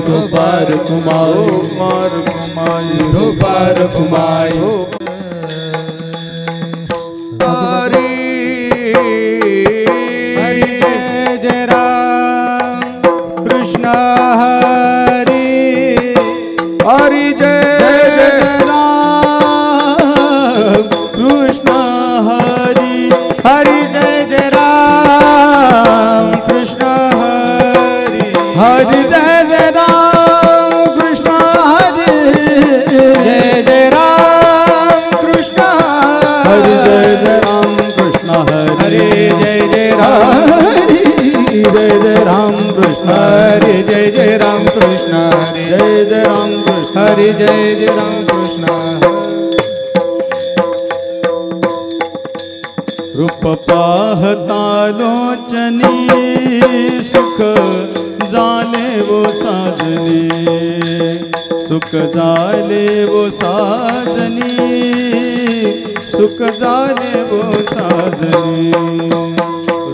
विठोबार कुमाई मार कुमाई विठोबार कुमाई हरी हरी जय जय राम कृष्ण हरी हरी जय जय राम कृष्ण हरी हरी जय जय राम कृष्ण हरी हरि जय जय राम कृष्ण हरि जय जय राम कृष्ण हरि जय जय राम कृष्ण हरि जय जय हरि जय जय राम कृष्ण हरि जय जय राम कृष्ण हरि जय जय राम कृष्ण हरि जय जय राम कृष्ण रूप पाहता लोचनी सुख झाले वो साजनी सुख झाले वो साजनी सुख झाले वो साजनी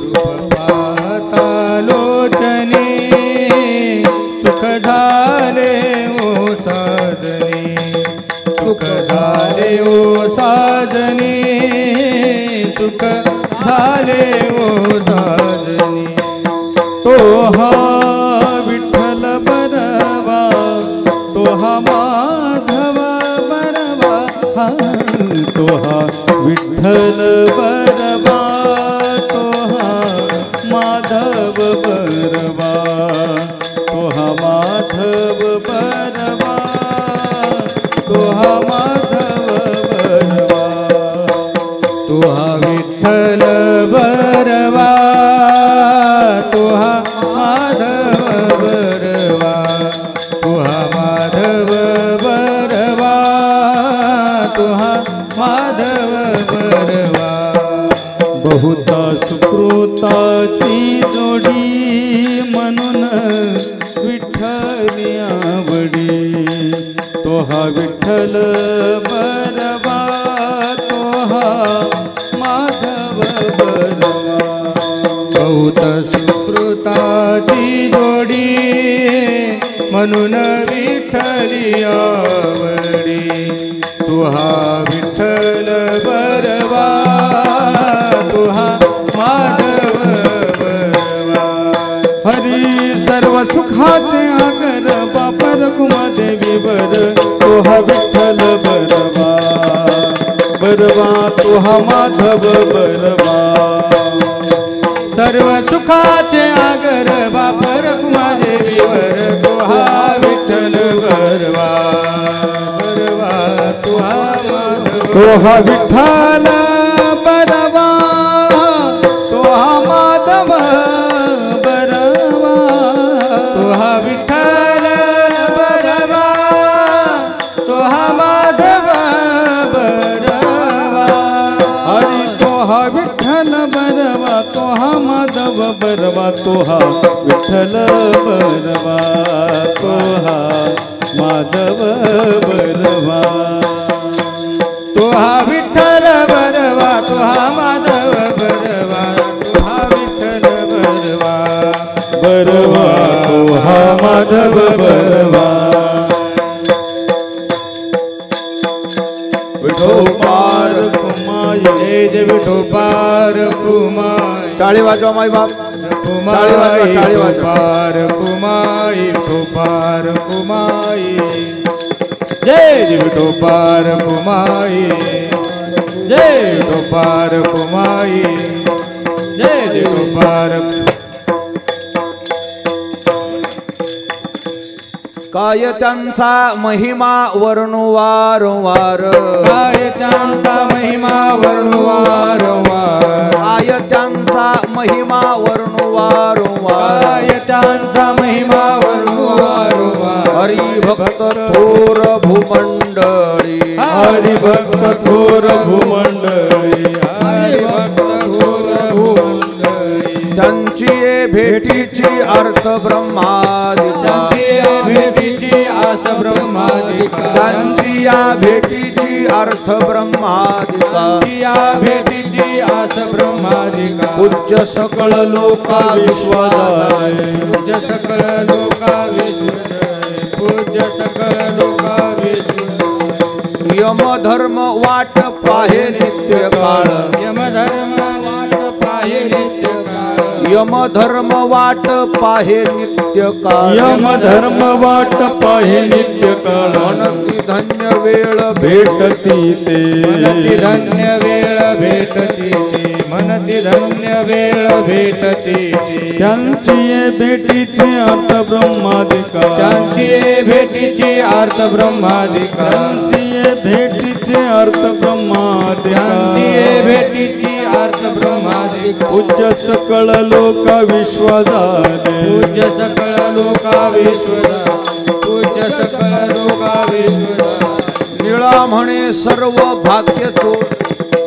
रूप पाहता लोचनी सुख झाले वो साजनी सुख झाले वो साजनी सुख झाले वो साजनी तो हा विठ्ठल बरवा तो हा माधव बरवा तो हा विठ्ठल बरवा तो हा माधव बरवा तो हा माधव बरवा तो हा माधव बरवा तो हा विठ्ठल बरवा तो हा माधव बरवा तो हा माधव बरवा तो हा माधव बरवा बहुता सुकृताची जोडी म्हणून विठ्ठली आवडी तो हा विठ्ठल बरवा तो हा माधव बरवा बहुत सुकृताची जोडी म्हणून विठ्ठली आवडी तो हा विठ्ठल बरवा तो हा माधव बरवा हरी सर्व सुखाचे आगर बापर कुमादेवी वर तो हा विठ्ठल बरवा बरवा तो हा माधव बरवा सर्व सुखाचे आगर बापर कुमादेवी वर तो हा विठ्ठल बरवा बरवा तो हा माधव तो हा विठ्ठल बरवा तो हा माधव बरवा तो हा विठ्ठल बरवा तो हा माधव बरवा हरी तो हा विठ्ठल बरवा तो हा माधव बरवा तो हा विठ्ठल बरवा तो हा माधव बरवा तो हा विठ्ठल बरवा तो हा माधव बरवा तो हा विठ्ठल बरवा बरवा तो हा माधव बरवा विठोबार कुमाई जय जय विठोबार कुमाई टाळी वाजवा माई बाप टाळी वाजवा विठोबार कुमाई विठोबार कुमाई जय जय विठोबार कुमाई जय विठोबार कुमाई जय जय विठोबार काय त्यांचा महिमा वर्णू वारंवार काय त्यांचा महिमा वर्णू वारंवार काय त्यांचा महिमा वर्णू वारंवार काय त्यांचा महिमा वर्णू वारंवार हरी भक्त थोर भूमंडळी हरी भक्त थोर भूमंडळी हरी भक्त थोर भूमंडळी त्यांची भेटीची अर्थ ब्रह्मादिका भेटीची आस ब्रह्मादिका त्यांची या भेटीची अर्थ ब्रह्मादिका या भेटीची आस ब्रह्मादिका पूज्य सकळ लोका विश्वाधारे पूज्य सकळ लोका विश्वाधारे पूज्य सकल लोका विश्वदारे यमधर्म वाट पाहे नित्य काळ यमधर्म वाट पाहे नित्य काळ यमधर्म वाट पाहे नित्य काळ यमधर्म वाट पाहे नित्य काळ मनती धन्य वेळ भेटती ते मनती धन्य वेळ भेटती ती मनती धन्य वेळ भेटती ती त्यांची ये भेटीची अर्थ ब्रह्मादिका त्यांची ये भेटीची अर्थ ब्रह्मादिका त्यांची ये भेटीची अर्थ ब्रह्मादिका त्यांची ये भेटीची अर्थ ब्रह्मादिका पूज्य सकळ लोका विश्वदारे पूज्य सकळ लोका विश्वदारे पूज्य सकळ लोका विश्वदारे निळा म्हणे सर्व भाग्य चोर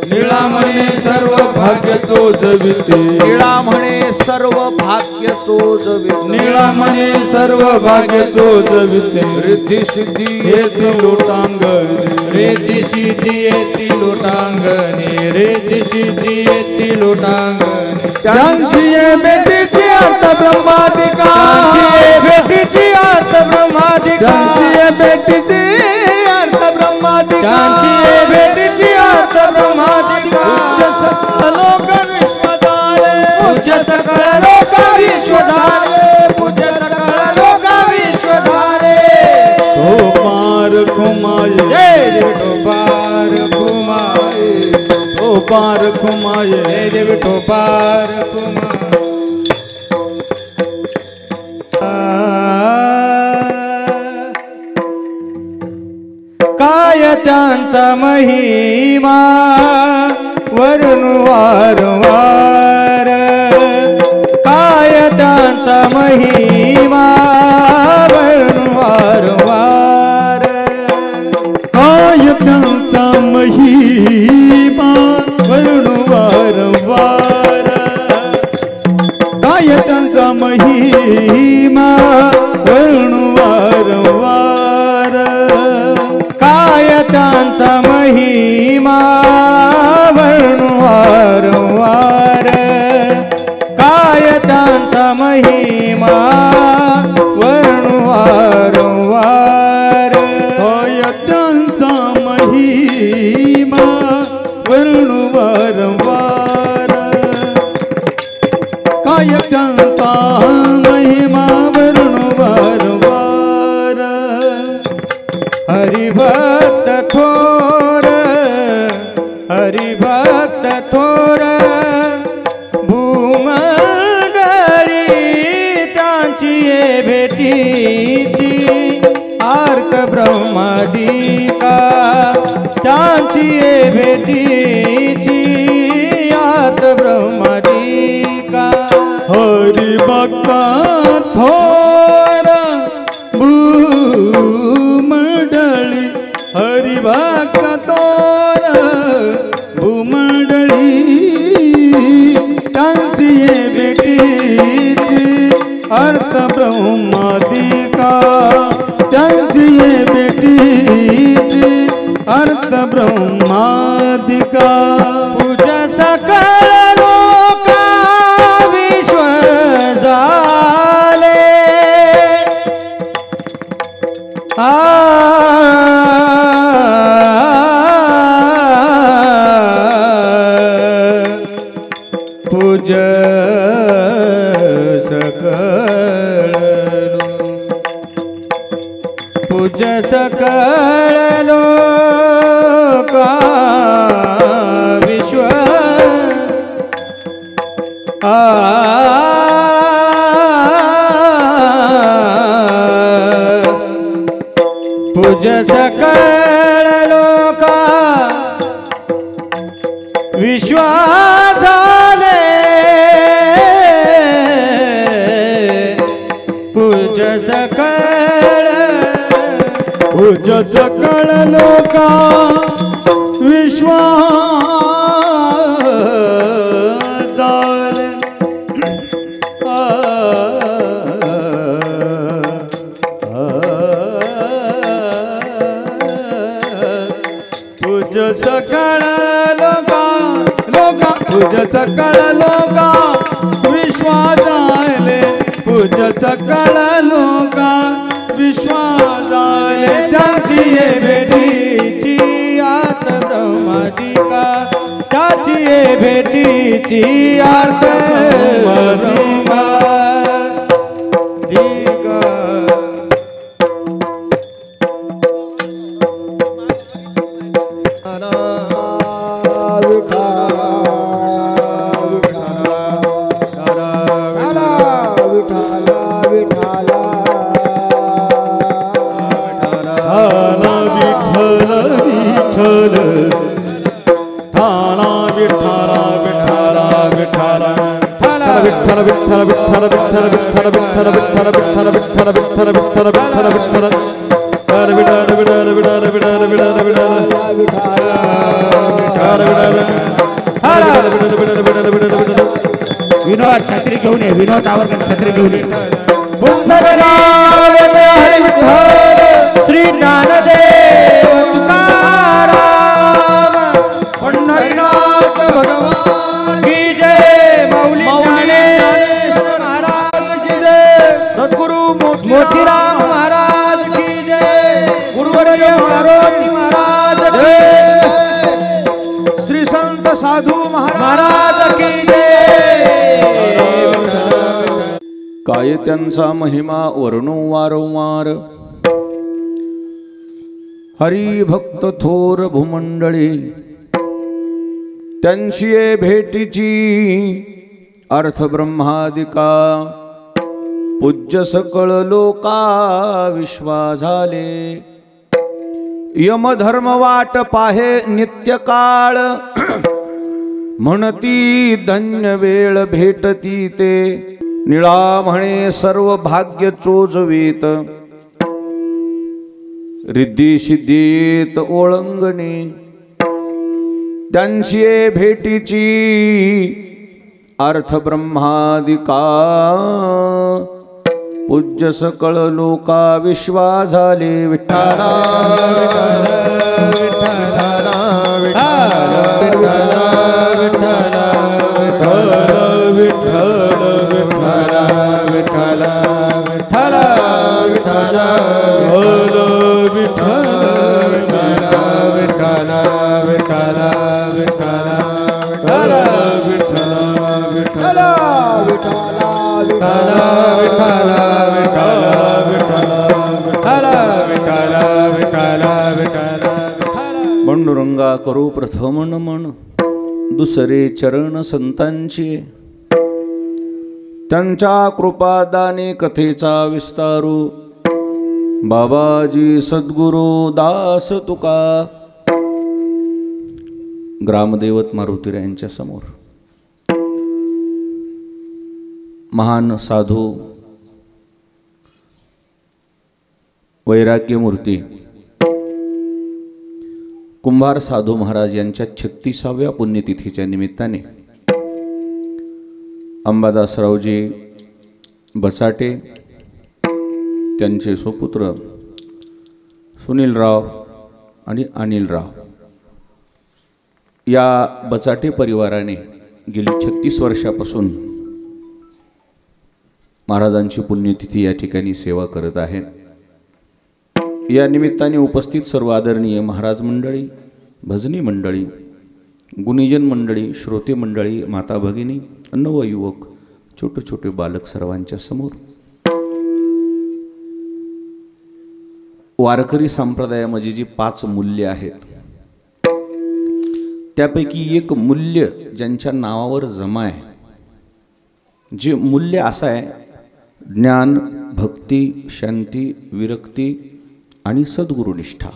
निळा म्हणे सर्व भाग्य चोजविते निळा म्हणे सर्व भाग्य चोजविते निळा म्हणे सर्व भाग्य चोजविते रिद्धी सिद्धी येती लोटांगणे रेती सिद्धी येती लोटांगणे रेती सिद्धी येती लोटांगणे त्यांची ये भेटीची अर्थ ब्रह्मादिका त्यांची ये भेटीची अर्थ ब्रह्मादिका त्यांची ये भेटीची अर्थ ब्रह्मादिका त्यांची ये भेटीची अर्थ ब्रह्मादिका पूज्य सकळ लोक विश्वधारे पूज्य सकळ लोक विश्वधारे तो पार कुमाये जय देव पार कुमाये तो पार कुमाये जय देव पार काय त्यांचा महिमा वर्णू वारंवार काय त्यांचा महिमा वर्णू वारंवार काय त्यांचा महिमा वर्णू वारंवार काय त्यांचा महिमा वर्णू वारंवार काय त्यांचा महिमा वर्णू वारंवार काय त्यांचा महिमा वर्णू वारंवार काय त्यांचा महिमा वर्णू वारंवार काय त्यांचा महिमा वर्णू वारंवार हरिभक्त थोर हरिभक्त थोर भूमंडळी त्यांची ये भेटीची आर्त ब्रह्मादिका त्यांची ये भेटीची आर्त ब्रह्मादिका हरिभक्ता थोर भूमंडळी हरिभक्ता थोर भूमंडळी त्यांची ये भेटीची अर्थ ब्रह्मादिका त्यांची ये भेटीची अर्थ ब्रह्मादिका पूजा सकळ लोका विश्व झाले पूज सकळ पूज सकळ लोका विश्व पूज सकळ लोका विश्वा झाले पूज सकळ पूज सकळ लोका विश्वा झाले पूज सकळ लोका लोका पूज सकळ लोका विश्वा झाले पूज सकळ लोका विश्वा त्याची ये भेटीची आत ब्रह्मादिका त्याची ये भेटीची आत ब्रह्मादिका विनोद छत्री घेऊन ये विनोद आवरकर छत्री घेऊन ये श्री ज्ञानदेव तुकाराम पंढरीनाथ भगवान की जय माऊली ज्ञानेश्वर महाराज की जय सद्गुरु मोतीराम महाराज की जय गुरुवर्य मारोती महाराज की श्री संत साधू महाराज की जय काय त्यांचा महिमा वर्णू वारंवार हरिभक्त थोर भूमंडळी त्यांची ये भेटीची अर्थ ब्रह्मादिका पूज्य सकळ लोका विश्वा झाले यमधर्म वाट पाहे नित्यकाळ म्हणती धन्य वेळ भेटती ते निळा म्हणे सर्व भाग्य चोजवीत रिद्धी सिद्धीत ओळंगणे त्यांची भेटीची अर्थ ब्रह्मादिका पूज्य सकळ लोका विश्वा झाले विठ्ठला पांडुरंगा करू प्रथम नमन दुसरे चरण संतांची त्यांच्या कृपादाने कथेचा विस्तारू बाबाजी सद्गुरु दास तुका ग्रामदैवत मारुतीराय यांच्या समोर महान साधू वैराग्य मूर्ती कुंभार साधू महाराज यांच्या 36व्या पुण्यतिथीच्या निमित्ताने अंबादासरावजी बचाटे त्यांचे सुपुत्र सुनीलराव आणि अनिलराव या बचाटे परिवाराने गेली 36 वर्षापासून महाराजांची पुण्यतिथी या ठिकाणी सेवा करत आहे। या निमित्ताने उपस्थित सर्व आदरणीय महाराज मंडळी, भजनी मंडळी, गुणीजन मंडळी, श्रोते मंडळी, माता भगिनी, नवयुवक, छोटे छोटे बालक सर्वांच्या समोर वारकरी संप्रदायामध्ये जी 5 मूल्य आहेत त्यापैकी एक मूल्य ज्यांच्या नावावर जमा आहे, जे मूल्य असं आहे ज्ञान, भक्ती, शांती, विरक्ती आणि सद्गुरुनिष्ठा।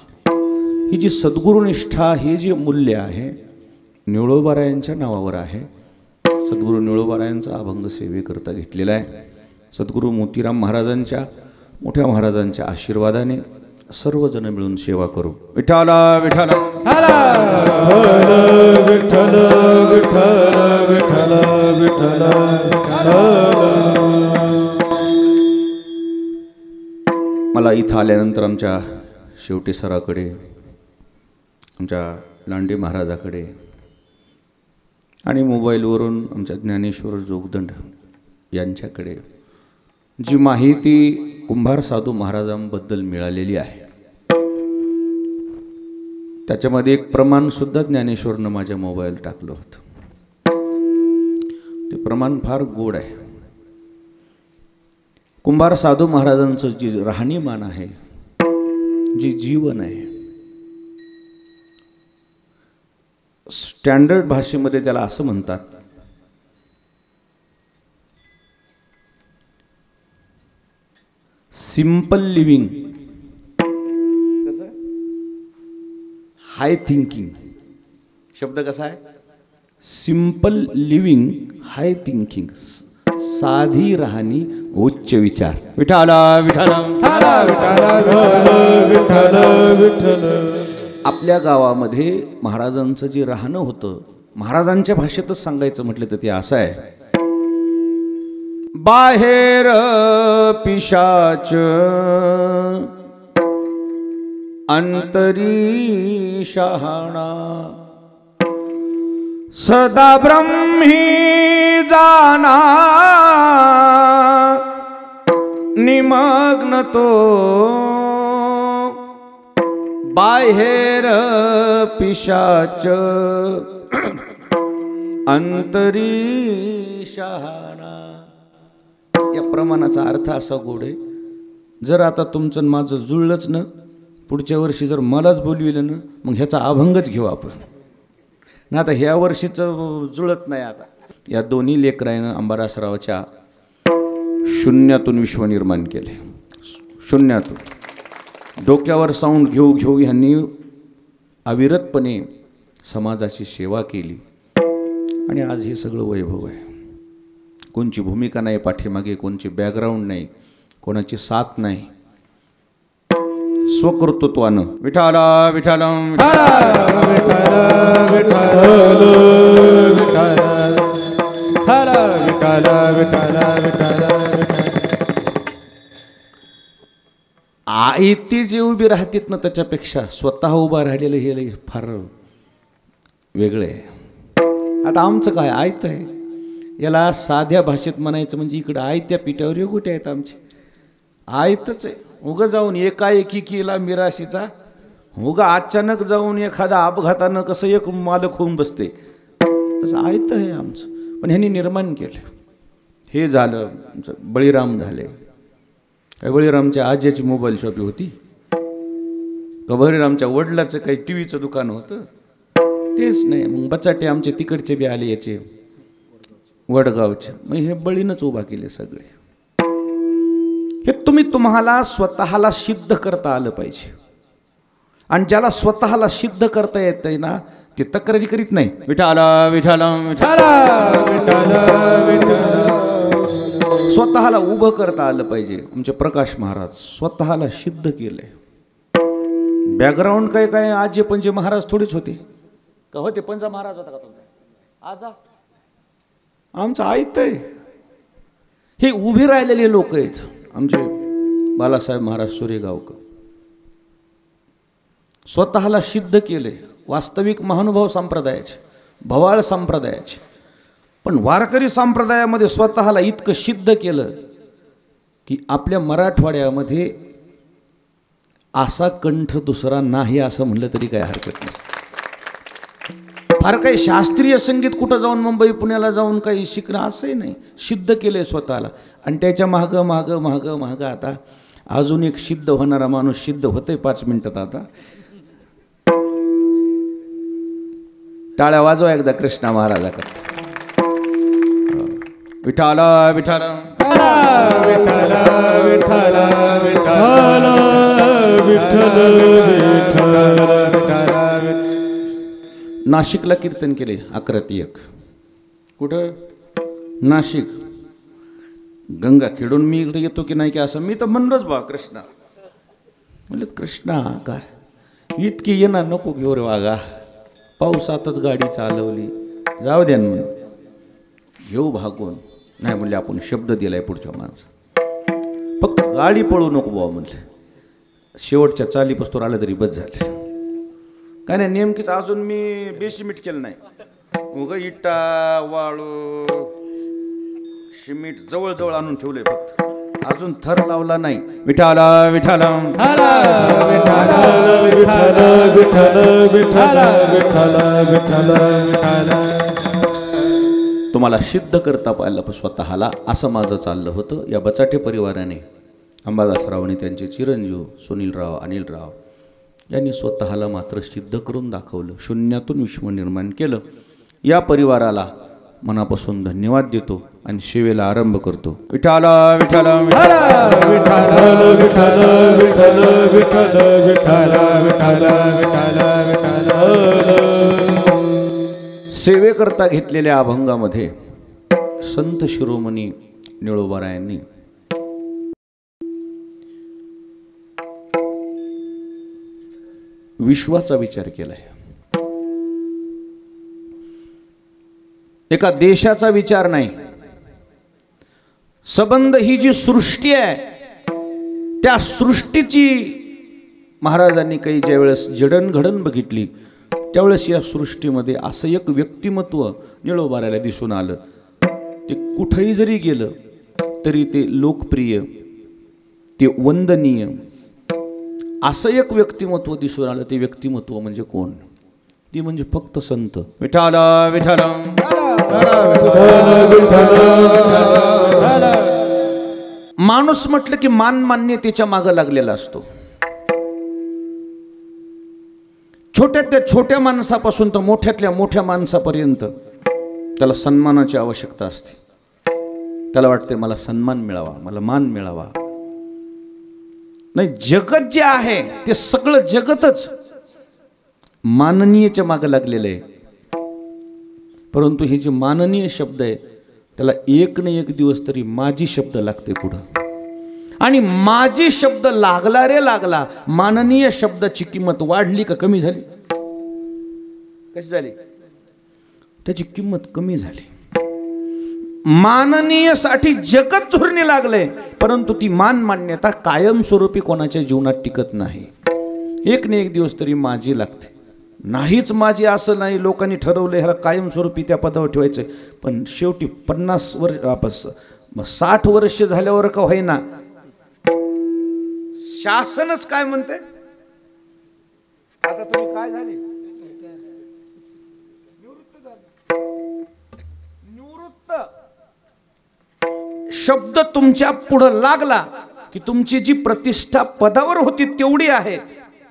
ही जी सद्गुरुनिष्ठा हे जे मूल्य आहे निळोबारायांच्या नावावर आहे। सद्गुरू निळोबारायांचा अभंग सेवेकरता घेतलेला आहे। सद्गुरू मोतीराम महाराजांच्या मोठ्या महाराजांच्या आशीर्वादाने सर्वजण मिळून सेवा करू। विठ्ठला विठ्ठला विठ्ठल विठ्ठल विठ्ठल विठ्ठल। मला इथं आल्यानंतर आमच्या शेवटे सराकडे, आमच्या लांडे महाराजाकडे आणि मोबाईलवरून आमच्या ज्ञानेश्वर जोगदंड यांच्याकडे जी माहिती कुंभार साधू महाराजांबद्दल मिळालेली आहे त्याच्यामध्ये एक प्रमाण सुद्धा ज्ञानेश्वरनं माझ्या मोबाईल टाकलं होतं. ते प्रमाण फार गोड आहे. कुंभार साधू महाराजांचं जी राहणीमान आहे, जी जीवन आहे, स्टँडर्ड भाषेमध्ये त्याला असं म्हणतात, सिंपल लिव्हिंग, कसं हाय थिंकिंग. शब्द कसा आहे? सिंपल लिव्हिंग, हाय थिंकिंग. साधी राहणी, उच्च विचार. विठाला विठाला आपल्या गावामध्ये महाराजांचं जे राहणं होतं, महाराजांच्या भाषेतच सांगायचं म्हटलं तर ते असं आहे, बाहेर पिशाच अंतरी शहाणा, सदा ब्रह्मी जाना निमग्न तो, बाहेर पिशाच अंतरी शहाणा. या प्रमाणाचा अर्थ असा गोड आहे, जर आता तुमचं माझं जुळलंच ना, पुढच्या वर्षी जर मलाच बोलविलं ना, मग ह्याचा अभंगच घेऊ आपण ना. आता ह्या वर्षीचं जुळत नाही. आता या दोन्ही लेकरानं अंबादासरावाच्या शून्यातून विश्व निर्माण केले. शून्यातून डोक्यावर साऊंड घेऊ घेऊ ह्यांनी अविरतपणे समाजाची सेवा केली आणि आज हे सगळं वैभव आहे. कोणची भूमिका नाही पाठीमागे, कोणची बॅकग्राऊंड नाही, कोणाची साथ नाही, स्वकर्तृत्वानं. विठाला विठाला आयती जे उभी राहतात ना, त्याच्यापेक्षा स्वतः उभा राहिलेलं हे फार वेगळं आहे. आता आमचं काय आयत आहे, याला साध्या भाषेत म्हणायचं म्हणजे इकडं आयत्या पिठावर योगुटे आहेत आमचे. आयतच आहे. उगं जाऊन एकाएकी केला मिराशीचा, उगा अचानक जाऊन एखादा अपघातानं कसं एक मालक होऊन बसते, तसं आयत आहे आमचं. पण ह्यांनी निर्माण केलं. हे झालं बळीराम झाले. काय बळीरामच्या आज्याची मोबाईल शॉपी होती का? बळीरामच्या वडिलाचं काही टी व्हीचं दुकान होतं? तेच नाही. मग बचाटे आमचे तिकडचे बी आले, याचे वडगावचे. मग हे बळीनंच उभा केले सगळे. हे तुम्हाला स्वतःला सिद्ध करता आलं पाहिजे. आणि ज्याला स्वतःला सिद्ध करता येत आहे ना, ते तक्रारी करीत नाही. विठाला विठाला स्वतःला उभं करता आलं पाहिजे. आमचे प्रकाश महाराज स्वतःला सिद्ध केलंय. बॅकग्राऊंड काय काय आजी पंजे महाराज थोडीच होते का? होते पंजा महाराज होता का तुमचा? आजा आमचं आयत आहे. हे उभे राहिलेले लोक आहेत आमचे बालासाहेब महाराज सुरेगावकर. स्वतःला सिद्ध केले. वास्तविक महानुभाव संप्रदायाचे, भवाळ संप्रदायाचे. पण वारकरी संप्रदायामध्ये स्वतःला इतकं सिद्ध केलं की आपल्या मराठवाड्यामध्ये असा कंठ दुसरा नाही असं म्हणलं तरी काय हरकत नाही. फार काही शास्त्रीय संगीत कुठं जाऊन मुंबई पुण्याला जाऊन काही शिकणं असंही नाही. सिद्ध केलंय स्वतःला. आणि त्याच्या मागं मागं मागं मागं आता अजून एक सिद्ध होणारा माणूस सिद्ध होतोय 5 मिनिटात. आता टाळ्या वाजवा एकदा कृष्णा महाराजाकडे. विठाला विठाला नाशिकला कीर्तन केले 11:01. कुठं? नाशिक. गंगा खेळून मी इकडे येतो की नाही की असं मी तर म्हणलोच बा कृष्णा. म्हणलं कृष्णा काय इतकी येणार नको घेऊ रे वागा. पावसातच गाडी चालवली, जाऊ द्या म्हणून घेऊ भागून. नाही म्हणले आपण शब्द दिलाय पुढच्या माणसा, फक्त गाडी पळू नको बाबा म्हणले. शेवटच्या चालीपासून आलं तरी बस झालं. काय नाही नेमकीच अजून मी बेसिमीट केलं नाही. उगं इटा वाळू सिमीट जवळजवळ आणून ठेवले, फक्त अजून थर लावला नाही. विठाला विठाला विठ्ठल विठ्ठल विठ्ठल विठ्ठल. तुम्हाला सिद्ध करता पाहिलं स्वतःला, असं माझं चाललं होतं. या बचाटे परिवाराने, अंबादासराव आणि त्यांचे चिरंजीव सुनीलराव अनिलराव यांनी स्वतःला मात्र सिद्ध करून दाखवलं, शून्यातून विश्व निर्माण केलं. या परिवाराला मनापासून धन्यवाद देतो आणि सेवेला आरंभ करतो. विठ्ठल विठ्ठल विठ्ठल विठ्ठल विठ्ठल विठ्ठल विठ्ठल विठ्ठल विठ्ठल विठ्ठल विठ्ठल. सेवेकरता घेतलेल्या अभंगामध्ये संत शिरोमणी निळोबारायांनी विश्वाचा विचार केलाय. एका देशाचा विचार नाही. संबंध ही जी सृष्टी आहे त्या सृष्टीची महाराजांनी काही ज्यावेळेस जडणघडण बघितली त्यावेळेस या सृष्टीमध्ये असं एक व्यक्तिमत्व निळोबाराला दिसून आलं. ते कुठेही जरी गेलं तरी ते लोकप्रिय, ते वंदनीय असं एक व्यक्तिमत्व दिसून आलं. ते व्यक्तिमत्व म्हणजे कोण? ती म्हणजे फक्त संत. विठ्ठल विठ्ठल. माणूस म्हटलं की मान मान्यतेच्या मागे लागलेला असतो. छोट्यातल्या छोट्या माणसापासून तर मोठ्यातल्या मोठ्या माणसापर्यंत त्याला सन्मानाची आवश्यकता असते. त्याला वाटते मला सन्मान मिळावा, मला मान मिळावा. नाही, जगत जे आहे ते सगळं जगतच माननीयच्या मागे लागलेलं आहे. परंतु हे जे माननीय शब्द आहे त्याला एक न एक दिवस तरी माझी शब्द लागते पुढं. आणि माझी शब्द लागला रे लागला. माननीय शब्दाची किंमत वाढली का कमी झाली? कशी झाली? त्याची किंमत कमी झाली. माननीयसाठी जगत झुरणे लागले, परंतु ती मान मान्यता कायमस्वरूपी कोणाच्या जीवनात टिकत नाही. एक न एक दिवस तरी माझी लागते. नाहीच माझी असं नाही, लोकांनी ठरवलं ह्याला कायमस्वरूपी त्या पदावर ठेवायचं. पण शेवटी 50 वर्ष 60 वर्ष झाल्यावर का होईना शासनच काय म्हणते, आता तुम्ही काय झाले, निवृत्त. शब्द तुमच्या पुढं लागला की तुमची जी प्रतिष्ठा पदावर होती तेवढी आहे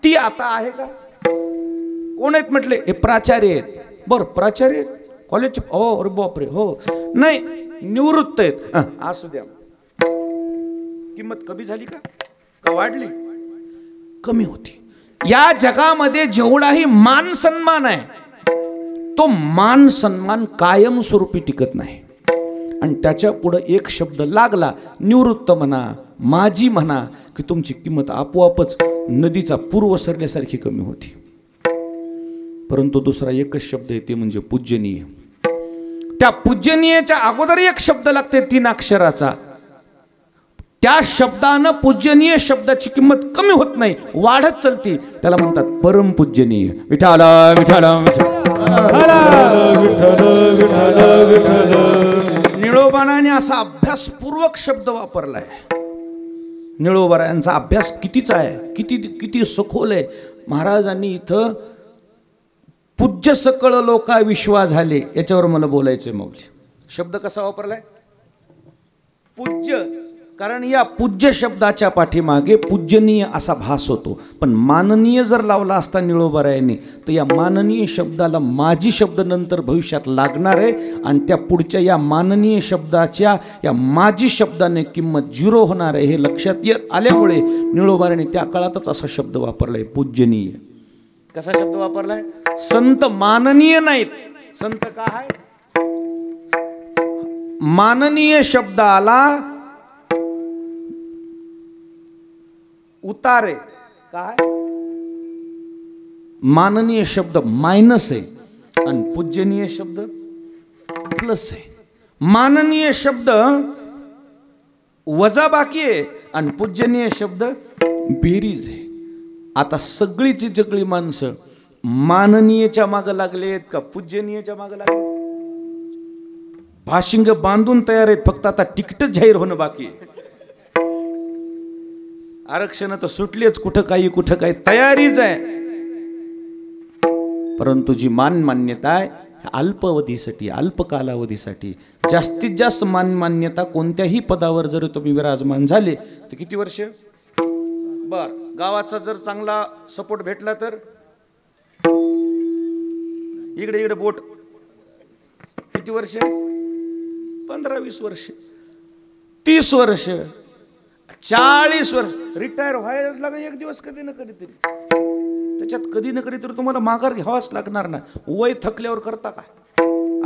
ती आता आहे का? कोण आहेत म्हटले? हे प्राचार्य आहेत. बरं, प्राचार्य आहेत कॉलेज? हो, अरे बापरे, हो. नाही, निवृत्त आहेत. असू द्या. किंमत कमी झाली का वाढली? कमी होती. या जगामध्ये जेवढाही मान सन्मान आहे तो मान सन्मान कायमस्वरूपी टिकत नाही. आणि त्याच्या पुढे एक शब्द लागला, निवृत्त म्हणा, माझी म्हणा, की तुमची किंमत आपोआपच नदीचा पूर वसरल्यासारखी कमी होती. परंतु दुसरा एकच शब्द आहे, ते म्हणजे पूजनीय. त्या पूजनीयच्या अगोदर एक शब्द लागते 3 अक्षराचा. त्या शब्दानं पूजनीय शब्दाची किंमत कमी होत नाही, वाढत चालती. त्याला म्हणतात परमपूजनीय. विठ्ठल विठ्ठल विठ्ठल. निळोबाराने असा अभ्यासपूर्वक शब्द वापरलाय. निळोबारायांचा अभ्यास कितीचा आहे, किती सखोल आहे. महाराजांनी इथं पूज्य सकळ लोका विश्वा झाले याच्यावर मला बोलायचंय. मौली शब्द कसा वापरलाय? पूज्य. कारण या पूज्य शब्दाच्या पाठीमागे पूजनीय असा भास होतो. पण माननीय जर लावला असता निळोबारायांनी तर या माननीय शब्दाला माझी शब्द नंतर भविष्यात लागणार आहे. आणि त्या पुढच्या या माननीय शब्दाच्या या माझी शब्दाने किंमत 0 होणार आहे. हे लक्षात आल्यामुळे निळोबारायांनी त्या काळातच असा शब्द वापरलाय, पूजनीय. कसा शब्द वापरलाय? संत माननीय नाहीत. संत काय? माननीय शब्दाला उतारे काय? माननीय शब्द मायनस आहे आणि पूजनीय शब्द प्लस आहे. माननीय शब्द वजाबाकी आहे आणि पूजनीय शब्द बेरीज आहे. आता सगळीची जगळी माणसं माननीयच्या मागे लागलेत का पूजनीयच्या मागे लागले? भाशिंग बांधून तयार आहेत, फक्त आता तिकीटच जाहीर होणं बाकी आहे. आरक्षण तर सुटलेच, कुठं काही तयारीच आहे. परंतु जी मान्यता आहे अल्पावधीसाठी, अल्प कालावधीसाठी. जास्तीत जास्त मान्यता कोणत्याही पदावर जर तुम्ही विराजमान झाले तर किती वर्ष? बर, गावाचा जर चांगला सपोर्ट भेटला तर इकडे इकडे बोट किती वर्ष? 15-20 वर्ष, 30 वर्ष, 40 वर्ष. रिटायर व्हायला लागेल एक दिवस कधी ना कधीतरी. त्याच्यात कधी ना कधी तर तुम्हाला माघार घ्यावाच लागणार ना. वय थकल्यावर करता काय?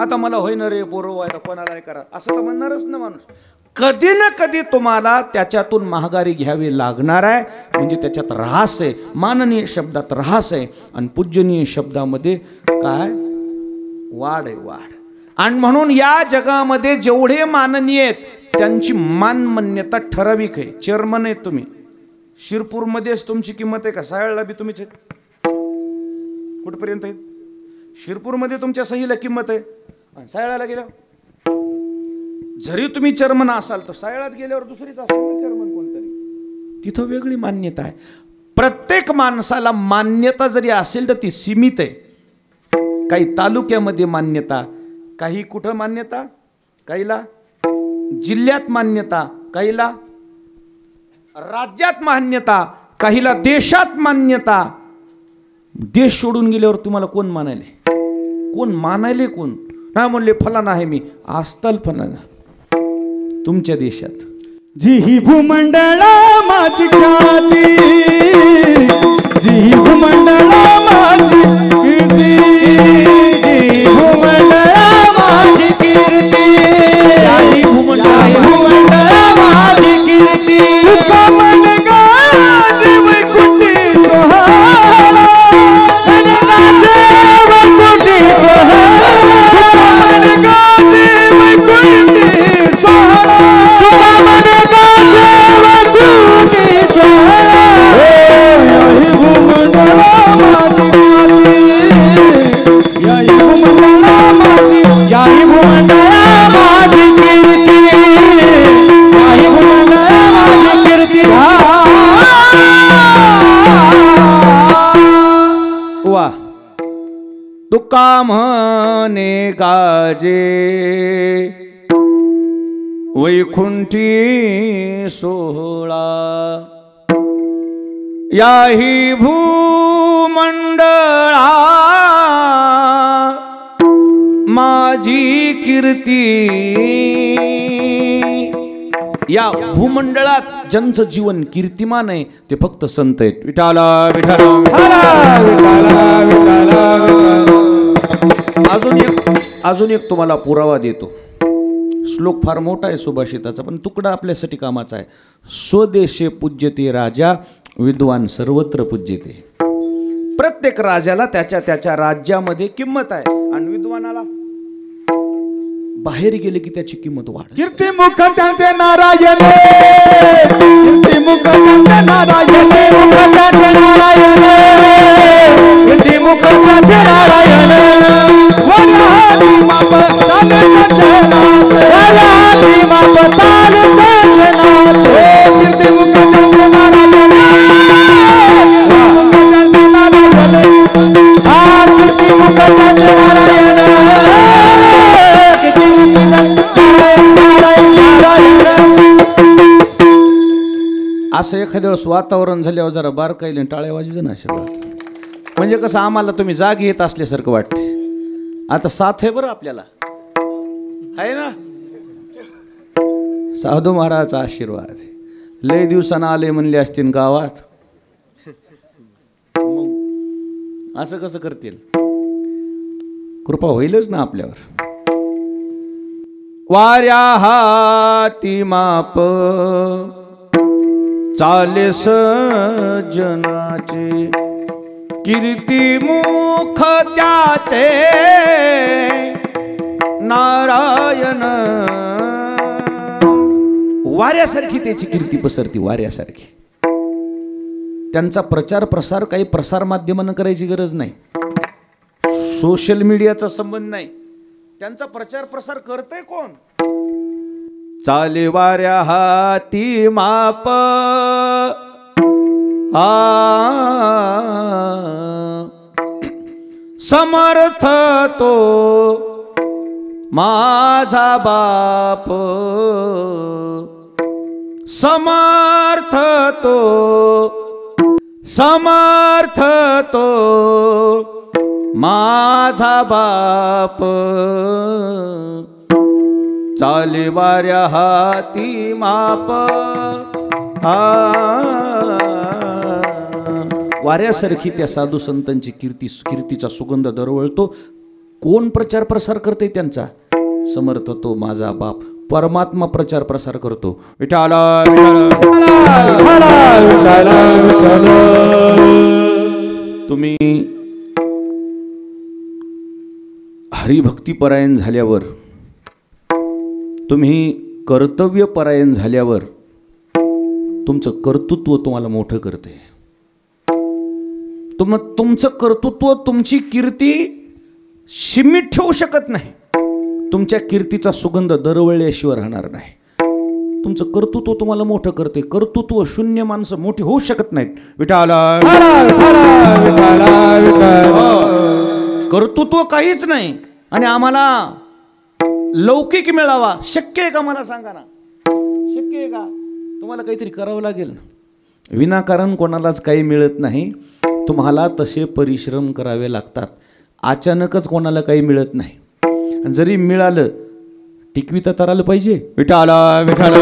आता मला होईन रे पोरं, आता कोणाला करा असं तर म्हणणारच ना माणूस. कधी ना कधी तुम्हाला त्याच्यातून माघारी घ्यावी लागणार आहे. म्हणजे त्याच्यात ऱ्हास आहे, माननीय शब्दात ऱ्हास आहे आणि पूजनीय शब्दामध्ये काय? वाढ आहे, वाढ. आणि म्हणून या जगामध्ये जेवढे माननीय आहेत त्यांची मानमान्यता ठराविक आहे. चेअरमन आहेत तुम्ही, शिरपूरमध्येच तुमची किंमत आहे का? सायळला बी तुम्हीच आहेत. कुठपर्यंत आहेत? शिरपूरमध्ये तुमच्या सहीला किंमत आहे आणि सायळाला गेल्यावर जरी तुम्ही चेअरमन असाल तर सायळात गेल्यावर दुसरीच असेल ना चेअरमन कोणतरी. तिथं वेगळी मान्यता आहे. प्रत्येक माणसाला मान्यता जरी असेल तर ती सीमित आहे. काही तालुक्यामध्ये मान्यता, काही कुठं मान्यता, काहीला जिल्ह्यात मान्यता, काहीला राज्यात मान्यता, काहीला देशात मान्यता. देश सोडून गेल्यावर तुम्हाला कोण मानायले? कोण मानायले? कोण नाही म्हणले फलाना आहे मी, आजताल फलाना तुमच्या देशात. जी ही भूमंडळा माझी ख्याती, जी ही भूमंडळा माझी कीर्ती, जी भूमंडळा माझी कीर्ती, जी भूमंडळा माझी कीर्ती. तुका मन गाजे वैकुंठी सोहळा, गाजे वैकुंठी सोहळा, तुका मन गाजे वैकुंठी सोहळा, तुका मन गाजे वैकुंठी सोहळा. याही भूमंडळा माझी ख्याती, याही भूमंडळा माझी, याही भूमंडळा माझी कीर्ती, याही भूमंडळा माझी कीर्ती. वा. तुका म्हणे गाजे वैकुंठी सोहळा, याही भूमंडळा माझी कीर्ती. या भूमंडळात ज्यांचं जीवन कीर्तिमान आहे ते फक्त संत आहेत. विठाला विठाला. अजून एक तुम्हाला पुरावा देतो. श्लोक फार मोठा आहे सुभाषिताचा, पण तुकडा आपल्यासाठी कामाचा आहे. स्वदेशे पूज्यते राजा, विद्वान सर्वत्र पूज्यते. प्रत्येक राजाला त्याच्या त्याच्या राज्यामध्ये किंमत आहे आणि विद्वानाला बाहेर गेले की त्याची किंमत वाढते. कीर्तिमुख त्यांचे नारायण, कीर्तिमुख त्यांचे नारायण, मुख त्यांचे नारायण, कीर्तिमुख त्यांचे नारायण. वराहती माप ताले सज्जनाथ, वराहती माप ताले सज्जनाथ. कीर्तिमुख त्यांचे नारायण, कीर्तिमुख त्यांचे नारायण, कीर्तिमुख त्यांचे नारायण. असं एखाद्या वेळेस वातावरण झाल्यावर जरा बारकाईने टाळ्या वाजू ना अशा. म्हणजे कसं आम्हाला तुम्ही जाग येत असल्यासारखं वाटते. आता साथ आहे बरं आपल्याला, आहे ना. साधू महाराजचा आशीर्वाद. लय दिवसानं आले म्हणले असतील गावात, मग असं कसं करतील? कृपा होईलच ना आपल्यावर. वाऱ्या हाती माप चाले सज्जनाचे, कीर्ती मुख त्याचे नारायण. वाऱ्यासारखी त्याची कीर्ती पसरती, वाऱ्यासारखी. त्यांचा प्रचार प्रसार काही प्रसार माध्यमानं करायची गरज नाही, सोशल मीडियाचा संबंध नाही. त्यांचा प्रचार प्रसार करतंय कोण? चाले वाऱ्या हाती माप, समर्थ तो माझा बाप, समर्थ तो, समर्थ तो माझा बाप, चाले वाऱ्या हाती माप. वाऱ्यासारखी त्या साधू संतांची कीर्तीचा सुगंध दरवळतो. कोण प्रचार प्रसार करते त्यांचा? समर्थ तो माझा बाप, परमात्मा प्रचार प्रसार करतो. विठाला तुम्ही हरिभक्तीपरायण झाल्यावर, तुम्ही कर्तव्यपरायण झाल्यावर तुमचं कर्तृत्व तुम्हाला मोठं करते. तुमचं कर्तृत्व, तुमची कीर्ती सीमित ठेवू शकत नाही. तुमच्या कीर्तीचा सुगंध दरवळल्याशिवाय राहणार नाही. तुमचं कर्तृत्व तुम्हाला मोठं करते. कर्तृत्व शून्य माणसं मोठी होऊ शकत नाहीत. विठाला कर्तृत्व काहीच नाही आणि आम्हाला लौकिक मिळावा शक्य आहे का? मला सांगा ना, शक्य आहे का? तुम्हाला काहीतरी करावं लागेल ना. विनाकारण कोणालाच काही मिळत नाही. तुम्हाला तसे परिश्रम करावे लागतात. अचानकच कोणाला काही मिळत नाही. आणि जरी मिळालं टिकविता तर आलं पाहिजे. विठाला विठाला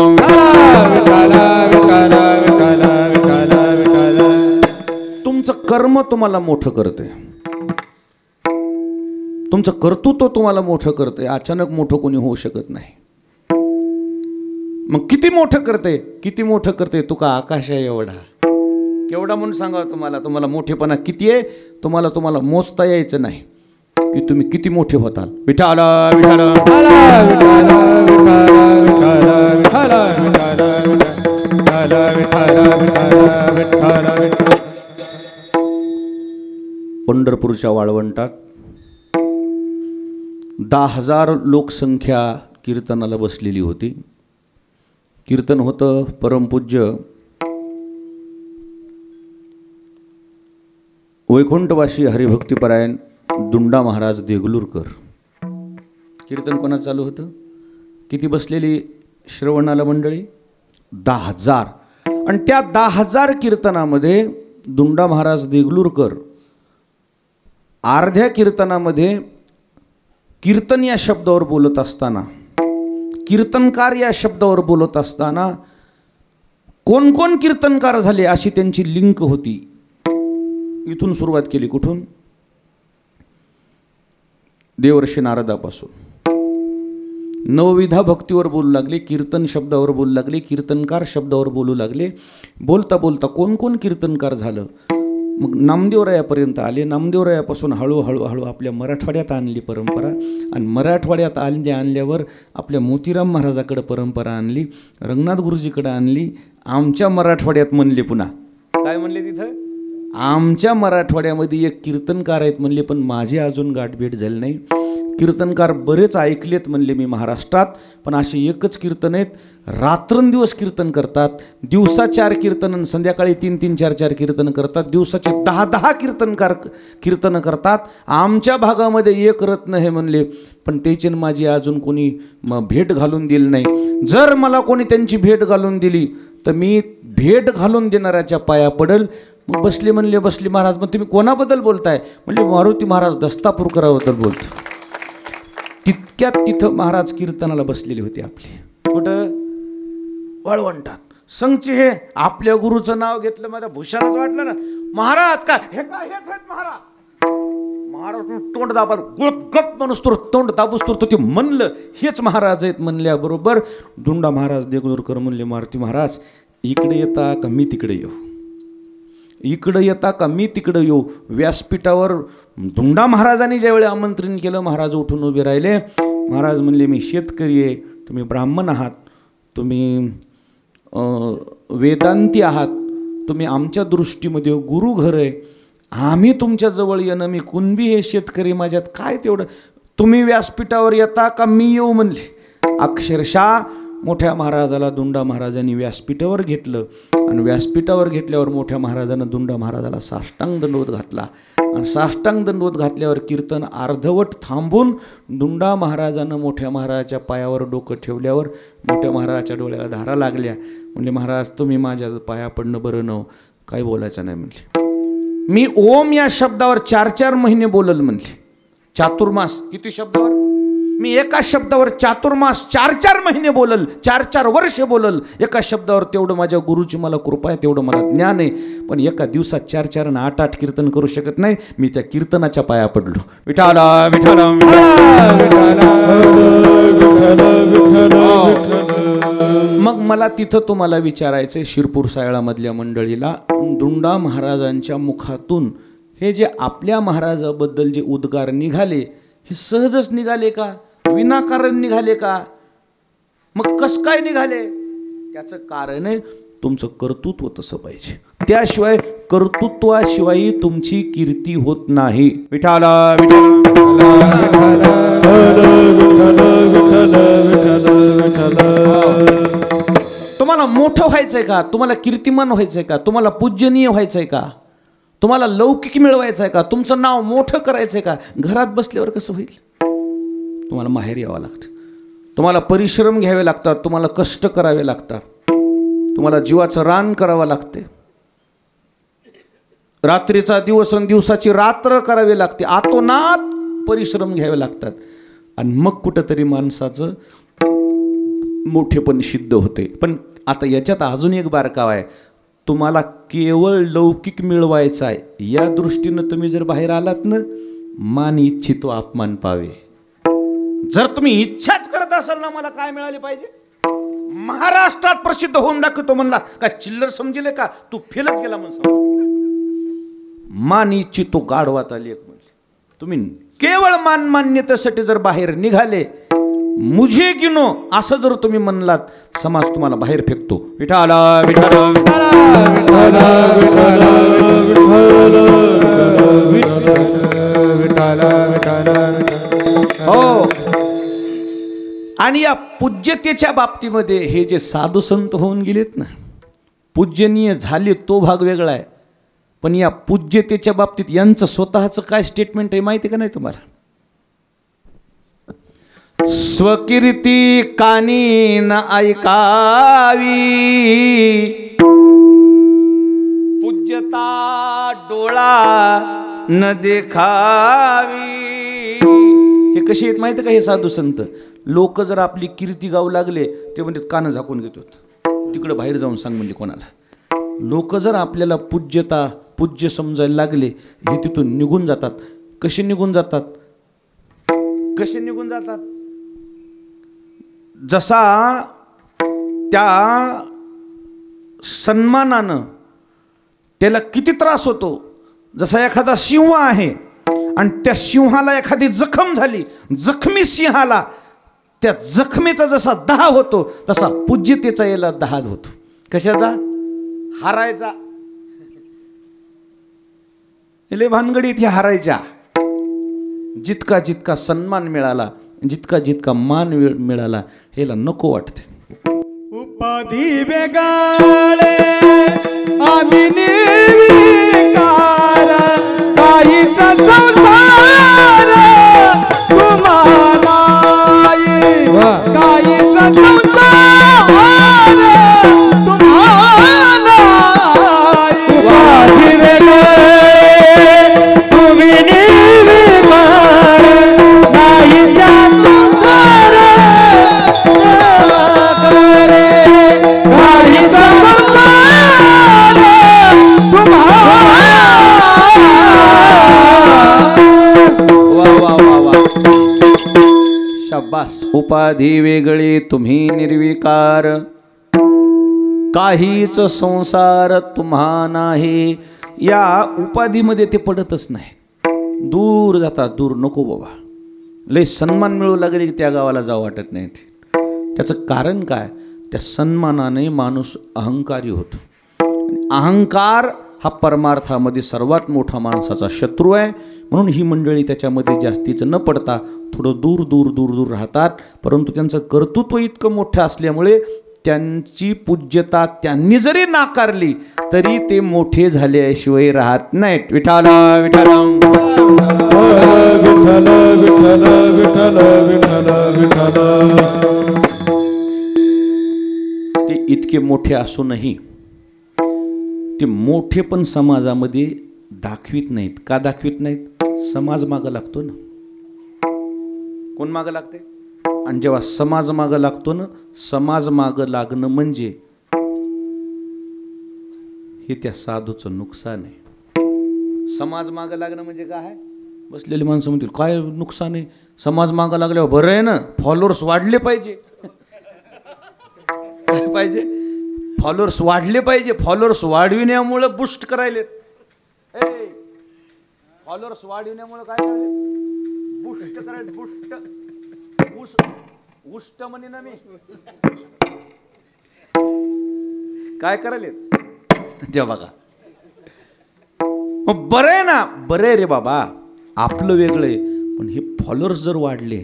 तुमचं कर्म तुम्हाला मोठं करते. तुमचं कर्तृत्व तुम्हाला मोठं करते. अचानक मोठं कोणी होऊ शकत नाही. मग किती मोठं करते? किती मोठं करते? तुका आकाश आहे एवढा. केवढा म्हणून सांगा तुम्हाला. तुम्हाला मोठेपणा किती आहे तुम्हाला मोजता यायचं नाही की तुम्ही किती मोठे होताल. विठाला विठाला पंढरपूरच्या वाळवंटात 10,000 लोकसंख्या कीर्तनाला बसलेली होती. कीर्तन होतं परमपूज्य वैकुंठवासी हरिभक्तीपरायण दुंडा महाराज देगलूरकर. कीर्तन कोणाचं चालू होतं? किती बसलेली श्रवणाला मंडळी? 10,000. आणि त्या 10,000 कीर्तनामध्ये दुंडा महाराज देगलूरकर अर्ध्या कीर्तनामध्ये कीर्तन या शब्दावर बोलत असताना, कीर्तनकार या शब्दावर बोलत असताना कोण कोण कीर्तनकार झाले अशी त्यांची लिंक होती. इथून सुरुवात केली. कुठून? देवर्षी नारदापासून. नवविधा भक्तीवर बोलू लागले, कीर्तन शब्दावर बोलू लागले, कीर्तनकार शब्दावर बोलू लागले. बोलता बोलता कोण कोण कीर्तनकार झालं. मग नामदेवरायापर्यंत आले. नामदेवरायापासून हळूहळू आपल्या मराठवाड्यात आणली परंपरा. आणि मराठवाड्यात आणल्यावर आपल्या मोतीराम महाराजाकडे परंपरा आणली, रंगनाथ गुरुजीकडे आणली. आमच्या मराठवाड्यात म्हणले, पुन्हा काय म्हणले तिथं? आमच्या मराठवाड्यामध्ये एक कीर्तनकार आहेत म्हणले, पण माझी अजून गाठभेट झाली नाही. कीर्तनकार बरेच ऐकलेत म्हणले मी महाराष्ट्रात, पण असे एकच कीर्तन आहेत, रात्रंदिवस कीर्तन करतात. दिवसा 4 कीर्तन आणि संध्याकाळी 3-3, 4-4 कीर्तन करतात. दिवसाचे 10-10 कीर्तन करतात. आमच्या भागामध्ये एक रत्न हे म्हणले, पण त्याची माझी अजून कोणी भेट घालून दिली नाही. जर मला कोणी त्यांची भेट घालून दिली तर मी भेट घालून देणाऱ्याच्या पाया पडेल. मग बसले म्हणले, बसले महाराज, मग तुम्ही कोणाबद्दल बोलताय? म्हणले मारुती महाराज दस्तापूरकराबद्दल बोलतो. तितक्यात तिथं महाराज कीर्तनाला बसलेली होती आपली. कुठं? वाळवंटात. संगचे हे आपल्या गुरुचं नाव घेतलं, माझ्या भूषणाच वाटलं ना. महाराज काय हे काय हेच आहेत महाराज. महाराज तोंड दाबा गप म्हणूस तर तोंड दाबूस तर ते म्हणलं हेच महाराज आहेत. म्हणल्याबरोबर दुंडा महाराज देगलूरकर म्हणले, मारुती महाराज इकडे येता का मी तिकडे येऊ? इकडं येता का मी तिकडं येऊ? व्यासपीठावर दुंडा महाराजांनी ज्यावेळी आमंत्रण केलं, महाराज उठून उभे राहिले. महाराज म्हणले, मी शेतकरी आहे, तुम्ही ब्राह्मण आहात, तुम्ही वेदांती आहात, तुम्ही आमच्या दृष्टीमध्ये गुरुघर आहे. आम्ही तुमच्याजवळ येणं, मी कुणबी हे शेतकरी, माझ्यात काय तेवढं? तुम्ही व्यासपीठावर येता का मी येऊ म्हणले. अक्षरशः मोठ्या महाराजाला दुंडा महाराजांनी व्यासपीठावर घेतलं आणि व्यासपीठावर घेतल्यावर मोठ्या महाराजानं दुंडा महाराजाला साष्टांग दंडवत घातला आणि साष्टांग दंडवत घातल्यावर कीर्तन अर्धवट थांबून दुंडा महाराजानं मोठ्या महाराजाच्या पायावर डोकं ठेवल्यावर मोठ्या महाराजाच्या डोळ्याला धारा लागल्या. म्हणले महाराज तुम्ही माझ्या पाया पडणं बरं नव, काही बोलायचं नाही म्हणले. मी ओम या शब्दावर 4-4 महिने बोलल म्हणले. चातुर्मास किती शब्दावर? मी एका शब्दावर चातुर्मास 4-4 महिने बोलल, 4-4 वर्ष बोलल एका शब्दावर. तेवढं माझ्या गुरुची मला कृपा आहे, तेवढं मला ज्ञान आहे. पण एका दिवसात 4-4 आणि 8-8 कीर्तन करू शकत नाही. मी त्या कीर्तनाच्या पाया पडलो. विठाला विठाला मग मला तिथं तुम्हाला विचारायचंय, शिरपूर सायळामधल्या मंडळीला, दुंडा महाराजांच्या मुखातून हे जे आपल्या महाराजाबद्दल जे उद्गार निघाले हे सहजच निघाले का, विनाकारण निघाले का? मग कस काय निघाले? त्याचं कारण आहे तुमचं कर्तृत्व तसं पाहिजे. त्याशिवाय कर्तृत्वाशिवाय तुमची कीर्ती होत नाही. विठाला तुम्हाला मोठं व्हायचंय का? तुम्हाला कीर्तिमान व्हायचंय का? तुम्हाला पूजनीय व्हायचंय का? तुम्हाला लौकिक मिळवायचं आहे का? तुमचं नाव मोठं करायचं आहे का? घरात बसल्यावर कसं होईल? तुम्हाला माहेर यावं लागतं, तुम्हाला परिश्रम घ्यावे लागतात, तुम्हाला कष्ट करावे लागतात, तुम्हाला जीवाचं रान करावं लागते, रात्रीचा दिवस आणि दिवसाची रात्र करावी लागते, आतोनात परिश्रम घ्यावे लागतात. आणि मग कुठंतरी माणसाचं मोठेपण सिद्ध होते. पण आता याच्यात अजून एक बारकाव आहे. तुम्हाला केवळ लौकिक मिळवायचा आहे, या दृष्टीनं तुम्ही जर बाहेर आलात ना, मान इच्छितो अपमान पावे. जर तुम्ही इच्छाच करत असाल ना मला काय मिळाले पाहिजे, महाराष्ट्रात प्रसिद्ध होऊन दाखवतो म्हणला का चिल्लर समजेल का? तू फेलच गेला म्हणून समजा. मान इच्छितो गाढवात आली एक म्हणजे. तुम्ही केवळ मान मान्यतेसाठी जर बाहेर निघाले, मुझे गिनो असं जर तुम्ही म्हणलात, समाज तुम्हाला बाहेर फेकतो. विठाला विठाला हो. आणि या पूज्यतेच्या बाबतीमध्ये हे जे साधू संत होऊन गेलेत ना, पूजनीय झाले तो भाग वेगळा आहे. पण या पूज्यतेच्या बाबतीत यांचं स्वतःचं काय स्टेटमेंट आहे माहिती का नाही तुम्हाला? स्वकीर्ती कानी न ऐकावी, पूज्यता डोळा न देखावी. हे कसे आहेत माहिती का हे साधू संत? लोक जर आपली कीर्ती गाऊ लागले ते म्हणतात कानं झाकून घेतो, तिकडे बाहेर जाऊन सांग म्हणजे कोणाला. लोक जर आपल्याला पूज्य समजायला लागले, हे तिथून निघून जातात. कसे निघून जातात? कसे निघून जातात? जसा त्या सन्मानानं त्याला किती त्रास होतो, जसा एखादा सिंह आहे आणि त्या सिंहाला एखादी जखम झाली, जखमी सिंहाला त्या जखमेचा जसा दाह होतो, तसा पूज्यतेचा याला दाह होतो. कशाचा? हारायचा. लय भानगडीत हे हारायच्या. जितका जितका सन्मान मिळाला, जितका जितका मान मिळाला, ह्याला नको वाटते. उपाधी वेगाळे आम्ही निर्विकार, काहीचा संसार तुम्हाला, काहीचा संसार तुम्हाला. उपाधी वेगाळे तुम्ही निर्विकार, काहीचा संसार शाबास. उपाधी वेगळी तुम्ही निर्विकार, काहीच संसार तुम्हा नाही. या उपाधीमध्ये ते पडतच नाही, दूर जातात, दूर. नको बाबा, लय सन्मान मिळू लागले की त्या गावाला जावं वाटत नाही. त्याचं कारण काय? त्या सन्मानाने माणूस अहंकारी होतो. अहंकार हा परमार्थामध्ये सर्वात मोठा माणसाचा शत्रू आहे. म्हणून ही मंडळी त्याच्यामध्ये जास्तीचं न पडता थोडं दूर दूर दूर दूर राहतात. परंतु त्यांचं कर्तृत्व इतकं मोठं असल्यामुळे त्यांची पूज्यता त्यांनी जरी नाकारली तरी ते मोठे झाल्याशिवाय राहत नाहीत. विठ्ठल विठ्ठल विठ्ठल विठ्ठल विठ्ठल विठ्ठल विठ्ठल. ते इतके मोठे असूनही ते मोठे पण समाजामध्ये दाखवित नाहीत. का दाखवित नाहीत? समाज मागं लागतो ना. कोण मागं लागते? आणि जेव्हा समाज मागं लागतो ना, समाज मागं लागणं म्हणजे हे त्या साधूचं नुकसान आहे. समाज मागं लागणं म्हणजे काय आहे? बसलेले माणसं म्हणतील काय नुकसान आहे? समाज मागं लागल्यावर बरं आहे ना, फॉलोअर्स वाढले पाहिजे. काय पाहिजे? फॉलोअर्स वाढले पाहिजे. फॉलोअर्स वाढविण्यामुळं बुस्ट करायलेत. फॉलोअर्स वाढविण्यामुळे काय करायले? बुस्ट करायले. बुस्ट उष्ट म्हणे ना मी. काय करायले? जे बघा बरं आहे ना, बरं आहे रे बाबा, आपलं वेगळं आहे. पण हे फॉलोअर्स जर वाढले,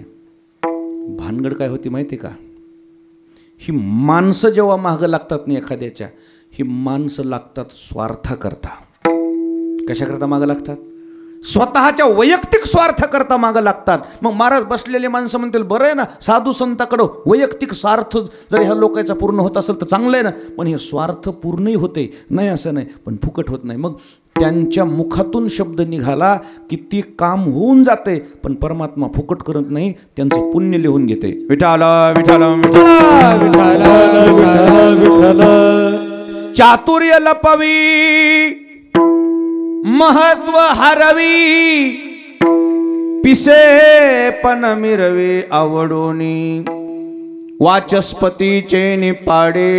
भानगड काय होती माहिती का? ही माणसं जेव्हा मागं लागतात ना एखाद्याच्या, ही माणसं लागतात स्वार्था करता. कशा करता मागं लागतात? स्वतःच्या वैयक्तिक स्वार्थ करता मागं लागतात. मग महाराज बसलेले माणसं म्हणतील बरं आहे ना, साधू संताकडं वैयक्तिक स्वार्थ जर ह्या लोकांचा पूर्ण होत असेल तर चांगलं आहे ना. पण हे स्वार्थ पूर्णही होते, नाही असं नाही, पण फुकट होत नाही. मग त्यांच्या मुखातून शब्द निघाला की ते काम होऊन जाते, पण परमात्मा फुकट करत नाही, त्यांचं पुण्य लिहून घेते. विठ्ठल विठ्ठल विठ्ठल विठ्ठल. चातुर्य लपवी महत्व हरवी, पिसे पण मिरवे आवडोनी, वाचस्पतीचे निपाडे,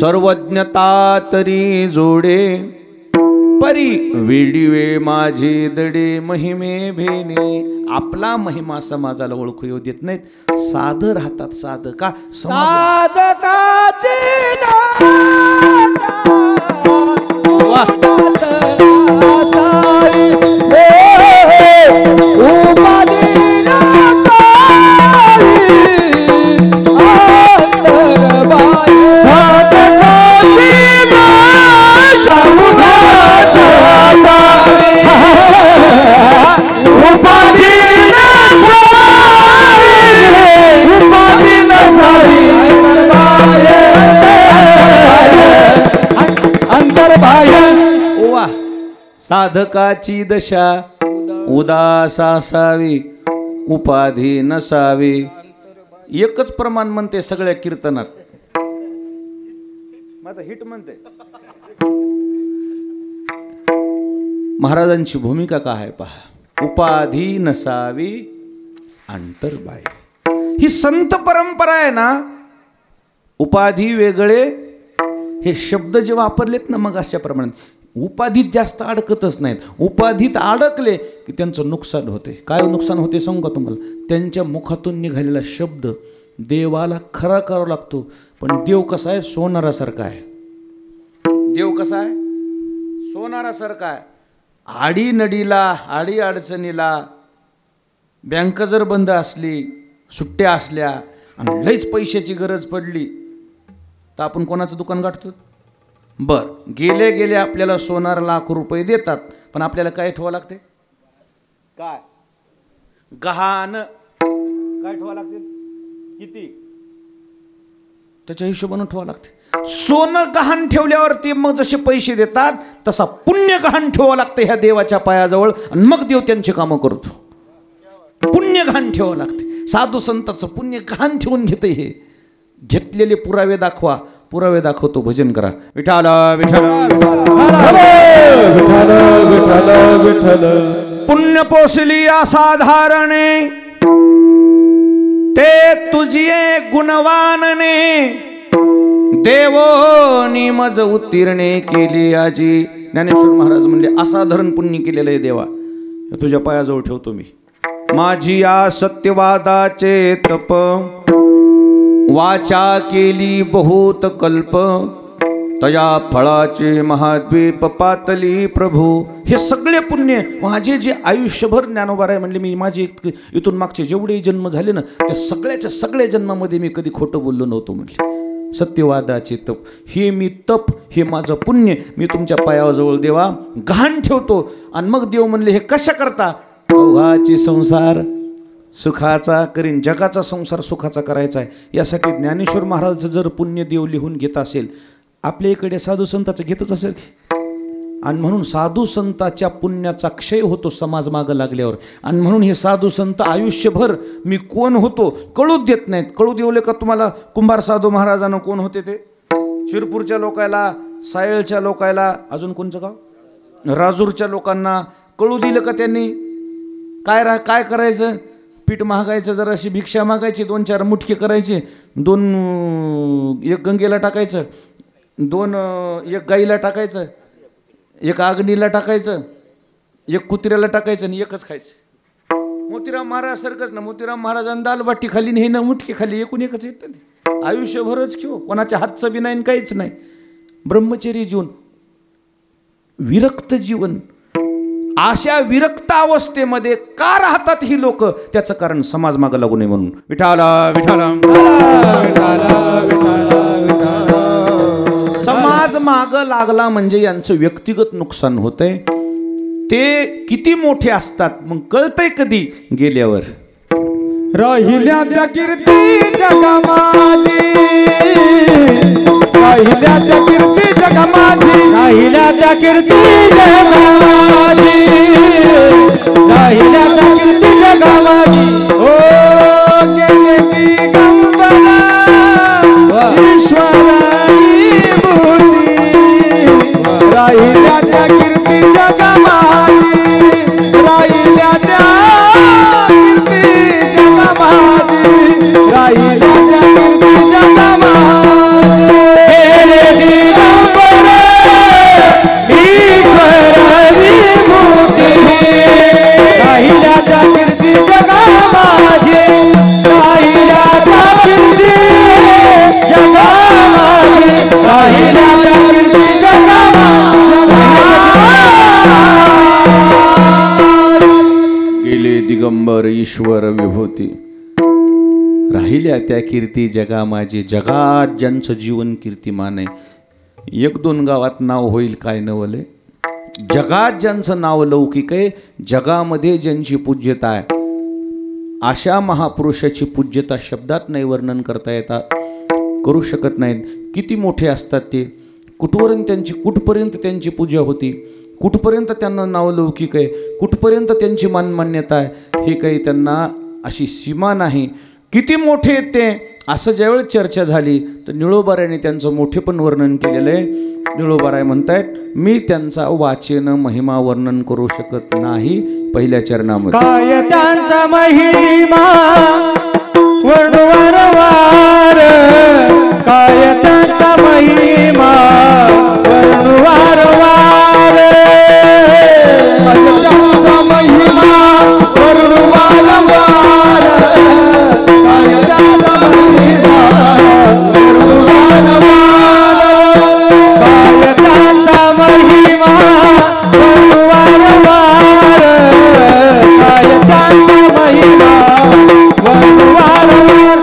सर्वज्ञता तरी जोडे, परी विडिवे माझी दडे, महिमे भेने. आपला महिमा समाजाला ओळखू येऊ देत नाहीत. साधं राहतात. साधं का? साधकाची दशा उदास असावी, उपाधी नसावी. एकच प्रमाण म्हणते सगळ्या कीर्तनात. माझा हिट म्हणते. महाराजांची भूमिका काय आहे पहा. उपाधी नसावी अंतर्बाह्य. ही संत परंपरा आहे ना. उपाधी वेगळे हे शब्द जे वापरलेत ना मग अशा प्रमाणात उपाधीत जास्त अडकतच नाहीत. उपाधीत अडकले की त्यांचं नुकसान होते. काय नुकसान होते सांगू का तुम्हाला? त्यांच्या मुखातून निघालेला शब्द देवाला खरा करावा लागतो. पण देव कसा आहे? सोनारासारखा आहे. देव कसा आहे? सोनारासारखा आहे. आडी नडीला, आडी अडचणीला, बँक जर बंद असली, सुट्ट्या असल्या आणि लईच पैशाची गरज पडली तर आपण कोणाचं दुकान गाठतो? बर, गेले गेले आपल्याला सोनार लाख रुपये देतात, पण आपल्याला काय ठेवावं लागते? काय? गहाण. काय ठेवावं लागते? किती? त्याच्या हिशोबानं ठेवावं लागते. सोनं गहाण ठेवल्यावरती मग जसे पैसे देतात तसा पुण्य गहाण ठेवावं लागतं ह्या देवाच्या पायाजवळ, आणि मग देव त्यांची कामं करतो. पुण्य गहाण ठेवावं लागते. साधू संताचं पुण्य गहाण ठेवून घेते. हे घेतलेले पुरावे दाखवा. पुरावे दाखवतो, भजन करा. विठ्ठल विठ्ठल विठ्ठल विठ्ठल विठ्ठल. पुण्य पोसली असाधारणे, ते तुझिये गुणवानने, देवोनी मज उत्तीर्णे केली आजी. ज्ञानेश्वर महाराज म्हणले असाधारण पुण्य केलेलं आहे देवा, तुझ्या पायाजवळ ठेवतो मी. माझी या सत्यवादाचे तप, वाचा केली बहुत कल्प, तया फळाचे महाद्वीप पातली प्रभू. हे सगळे पुण्य माझे जे आयुष्यभर ज्ञानोबाराय म्हणले मी माझे इथून मागचे जेवढे जन्म झाले ना त्या सगळ्याच्या सगळ्या जन्मामध्ये मी कधी खोटं बोललो नव्हतो म्हणले. सत्यवादाचे तप हे मी तप हे माझं पुण्य मी तुमच्या पायाजवळ देवा गहाण ठेवतो. आणि मग देव म्हणले हे कशा करता. अवघाचे संसार सुखाचा करीन. जगाचा संसार सुखाचा करायचा आहे. यासाठी ज्ञानेश्वर महाराजाचं जर पुण्य देव लिहून घेत असेल आपल्या इकडे साधू संताचं घेतच असेल. आणि म्हणून साधू संताच्या पुण्याचा क्षय होतो समाज मागं लागल्यावर. आणि म्हणून हे साधू संत आयुष्यभर मी कोण होतो कळूच देत नाहीत. कळू देवले का तुम्हाला कुंभार साधू महाराजांना कोण होते ते शिरपूरच्या लोकायला सायळच्या लोकायला अजून कोणचं गाव राजूरच्या लोकांना कळू दिलं का त्यांनी. काय करायचं पीठ महागायचं जराशी भिक्षा मागायची 2-4 मुठके करायचे 2 एक गंगेला टाकायचं 2 एक गाईला टाकायचं 1 आगणीला टाकायचं 1 कुत्र्याला टाकायचं आणि 1च खायचं. मोतीराम महाराज सारखंच ना. मोतीराम महाराजांनी दाल बाटी खाली हे ना मुठकी खाली एकूण एकच येतं ते. आयुष्यभरच घेऊ कोणाच्या हातचं बी नाही काहीच नाही. ब्रह्मचर्य जीवन विरक्त जीवन. अशा विरक्त अवस्थेमध्ये का राहतात ही लोक त्याचं कारण समाज मागं लागू नये म्हणून. विठाला विठाला समाज मागं लागला म्हणजे यांचं व्यक्तिगत नुकसान होतंय. ते किती मोठे असतात मग कळतंय कधी गेल्यावर. राहिल्या त्या कीर्ती जगमाजी राहिल्या त्या कीर्ती जगमाजी राहिल्या त्या कीर्ती जगमाजी राहिल्या त्या कीर्ती जगमाजी. ओ गेले दिगंबरा ईश्वराई भूती राहिल्या त्या कीर्ती जगमाजी राहिल्या त्या दिगंबर ईश्वर विभूती राहिल्या त्या कीर्ती जगा माझी. जगात ज्यांचं जीवन कीर्तिमान आहे 1-2 गावात नाव होईल काय नवले. जगात ज्यांचं नाव लौकिक आहे जगामध्ये ज्यांची पूज्यता आहे अशा महापुरुषाची पूज्यता शब्दात नाही वर्णन करता येतात करू शकत नाहीत. किती मोठे असतात ते कुठपर्यंत त्यांची पूजा होती कुठपर्यंत त्यांना नाव लौकिक आहे कुठपर्यंत त्यांची मान्यता आहे हे काही त्यांना अशी सीमा नाही. किती मोठे आहेत ते असं ज्यावेळेस चर्चा झाली तर निळोबारायने त्यांचं मोठेपण वर्णन केलेलं आहे. निळोबाराय म्हणतायत मी त्यांचा वाचन महिमा वर्णन करू शकत नाही. पहिल्या चरणामध्ये काय त्यांचा महिमा वर्णवारवार काय त्यांचा महिमा वर्णवारवार त्यांचा महिमा वर्णवारवार काय त्यांचा महिमा वर्णवारवार काय त्यांचा महिमा वर्णवारवार काय त्यांचा महिमा वर्णवारवार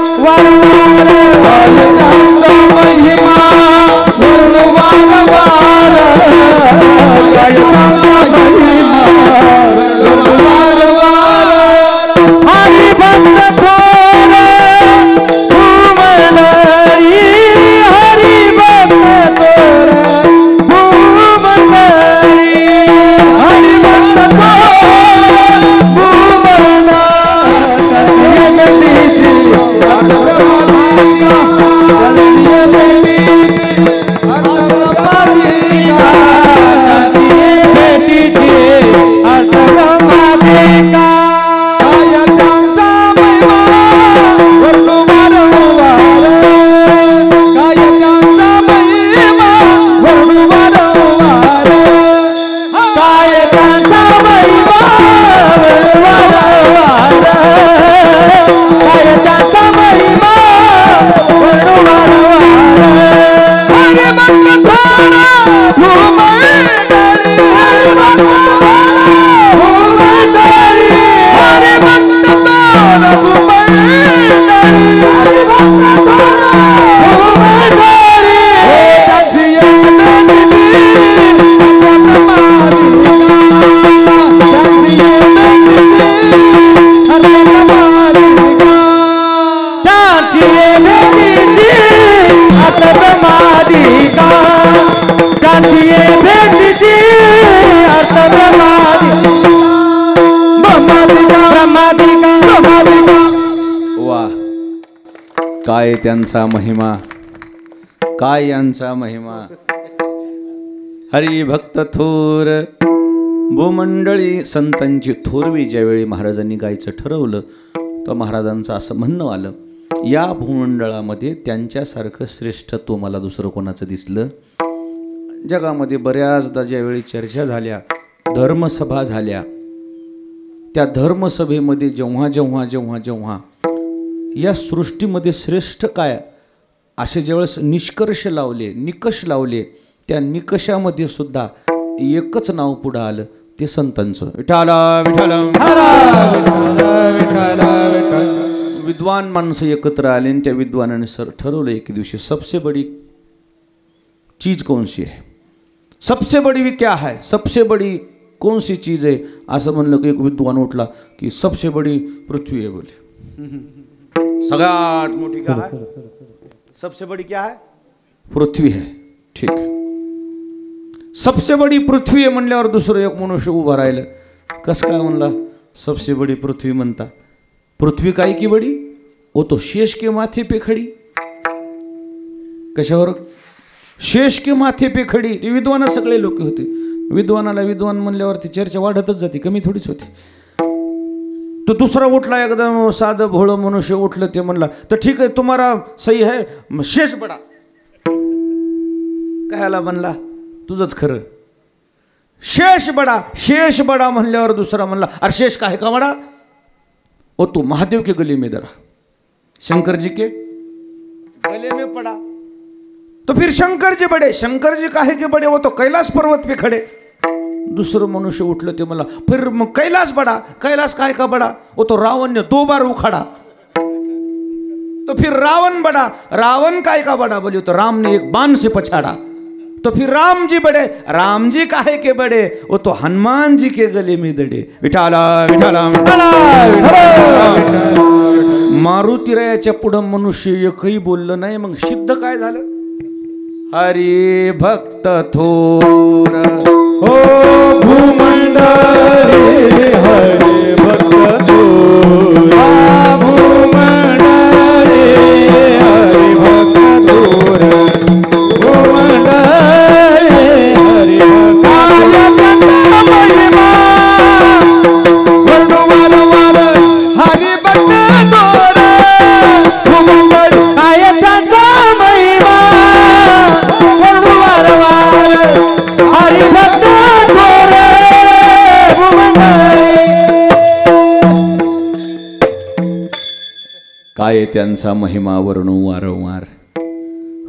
काय त्यांचा महिमा, काय यांचा महिमा. हरी भक्त थोर भूमंडळी. संतांची थोरवी ज्यावेळी महाराजांनी गायचं ठरवलं तर महाराजांचं असं म्हणणं आलं, या भूमंडळामध्ये त्यांच्यासारखं श्रेष्ठत्व मला दुसरं कोणाचं दिसलं. जगामध्ये बऱ्याचदा ज्यावेळी चर्चा झाल्या, धर्मसभा झाल्या, त्या धर्मसभेमध्ये जेव्हा जेव्हा जेव्हा जेव्हा या सृष्टीमध्ये श्रेष्ठ काय असे ज्यावेळेस निष्कर्ष लावले, निकष लावले, त्या निकषामध्ये सुद्धा एकच नाव पुढं आलं, ते संतांचं. विठाला विठाला विद्वान माणसं एकत्र आले आणि त्या विद्वानाने सर ठरवलं एक दिवशी, सबसे बड़ी चीज कौन सी है, सबसे बड़ी भी क्या है, सबसे बड़ी कौन सी चीज है. असं म्हणलं की एक विद्वान उठला की सबसे बड़ी पृथ्वी है बोले. सगळ्यात मोठी क्या है, सबसे बड़ी क्या है, पृथ्वी है. ठीक, सबसे बड़ी पृथ्वी आहे म्हणल्यावर दुसरं एक मनुष्य उभा राहिलं. कसं काय म्हणला, सबसे बड़ी पृथ्वी म्हणता, पृथ्वी काय की बड़ी, वो तो शेष के माथे पे खड़ी. कशावर, शेष के माथे पे खड़ी. ते विद्वान सगळे लोक होते. विद्वानाला विद्वान म्हणल्यावरती चर्चा वाढतच जाते, कमी थोडीच होती. तो दुसरा उठला, एकदम साधं भोळं मनुष्य उठलं, ते म्हणला तर ठीक आहे तुम्हारा सही है, शेष बडा. कायला म्हणला, तुझंच खरं, शेष बडा. शेष बडा म्हणल्यावर दुसरा म्हणला, अरे शेष का है का बडा, वो तो महादेव के गले में धरा, शंकर जी के गले में पड़ा. तो फिर शंकर जी बड़े, शंकर जी काहे के बड़े, वो तो कैलाश पर्वत पे खड़े. दुसरं मनुष्य उठलं, ते मला फिर मग कैलाश बड़ा, कैलाश काहे का बड़ा, वो तो रावण ने 2 बार उखाड़ा. तो फिर रावण बड़ा, रावण काहे का बड़ा, बोलियो तो राम ने 1 बाण से पछाड़ा. तो फिर राम जी बड़े, राम जी काहे के बड़े, वो तो हनुमान जी के गले में दड़े. विठाला विठाला मारुतीरायाच्या पुढं मनुष्य एकही बोललं नाही. मग सिद्ध काय झालं, हरी भक्त थोर हो भूमंडळी, हरी भक्त थोर भूमंडळी, हरी भक्त थोर भूमंडळी, हरी काय त्यांचा महिमा वर्णू वारंवार.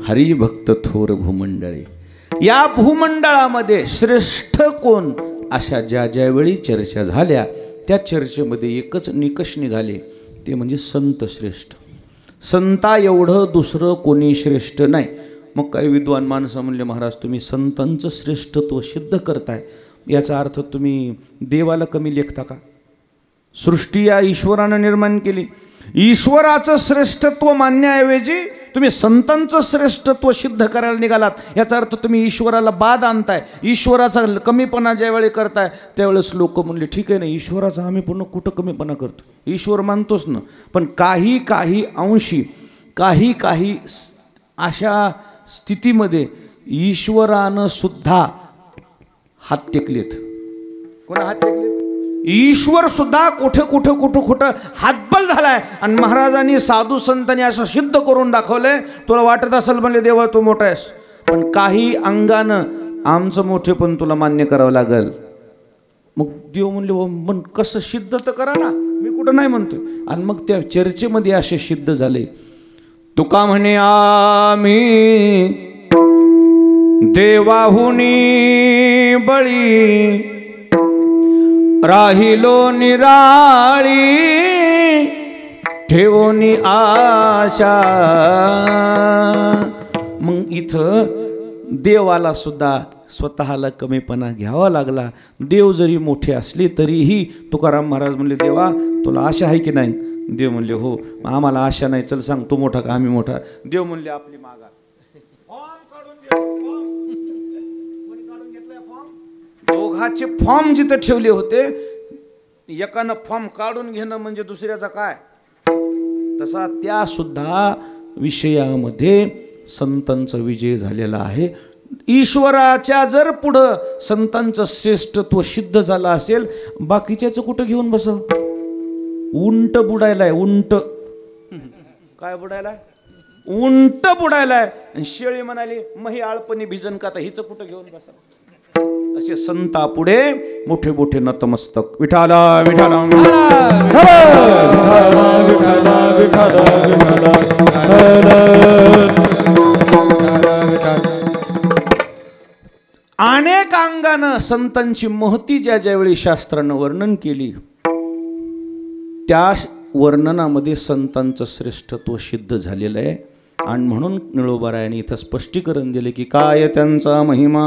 हरिभक्त थोर भूमंडळी. या भूमंडळामध्ये श्रेष्ठ कोण अशा ज्या ज्यावेळी चर्चा झाल्या, त्या चर्चेमध्ये एकच निकष निघाले, ते म्हणजे संत श्रेष्ठ. संता एवढं दुसरं कोणी श्रेष्ठ नाही. मग काही विद्वान माणसं म्हणले, महाराज तुम्ही संतांचं श्रेष्ठत्व सिद्ध करताय, याचा अर्थ तुम्ही देवाला कमी लेखता का. सृष्टी या ईश्वरानं निर्माण केली, ईश्वराचं श्रेष्ठत्व मानण्याऐवजी तुम्ही संतांचं श्रेष्ठत्व सिद्ध करायला निघालात, याचा अर्थ तुम्ही ईश्वराला बाद आणताय. ईश्वराचा कमीपणा ज्यावेळी करताय त्यावेळेस लोक म्हणले, ठीक आहे ना, ईश्वराचा आम्ही पूर्ण कुठं कमीपणा करतो, ईश्वर मानतोच ना. पण काही काही अंशी, काही काही अशा स्थितीमध्ये ईश्वरानं सुद्धा हात टेकलेत. कोणा हात टेकलेत, ईश्वर सुद्धा कुठे कुठे कुठं कुठं हातबल झालाय. आणि महाराजांनी साधू संतांनी असं सिद्ध करून दाखवलंय, तुला वाटत असेल म्हणले देवा तू मोठा आहेस, पण काही अंगानं आमचं मोठे पण तुला मान्य करावं लागल. मग देव म्हणले, पण कसं सिद्ध तर करा ना, मी कुठं नाही म्हणतोय. आणि मग त्या चर्चेमध्ये असे सिद्ध झाले. तुका म्हणे आम्ही देवाहुनी बळी, राहिलो निराळी ठेवोनी आशा. मग इथं देवाला सुद्धा स्वतःला कमीपणा घ्यावा लागला. देव जरी मोठे असले तरीही तुकाराम महाराज म्हणले, देवा तुला आशा आहे की नाही? देव म्हणले, हो. आम्हाला आशा नाही, चल सांग तू मोठा का आम्ही मोठा? देव म्हणले, आपली मागा. दोघाचे फॉर्म जिथं ठेवले होते, एकानं फॉर्म काढून घेणं म्हणजे दुसऱ्याचा काय, तसा त्या सुद्धा विषयामध्ये संतांचा विजय झालेला आहे. ईश्वराच्या जर पुढं संतांचं श्रेष्ठत्व सिद्ध झालं असेल, बाकीच्याचं कुठं घेऊन बस. उंट बुडायलाय, उंट. काय बुडायलाय? उंट बुडायलाय. शेळी म्हणाली मही आळपणी भिजन का, तर हिचं कुठं घेऊन बसा. तसे संता पुढे मोठे मोठे नतमस्तक. विठाला विठाला अनेक अंगानं संतांची महती ज्या ज्यावेळी शास्त्रानं वर्णन केली, त्या वर्णनामध्ये संतांचं श्रेष्ठत्व सिद्ध झालेलं आहे. आणि म्हणून निळोबारायांनी इथं स्पष्टीकरण दिले की काय त्यांचा महिमा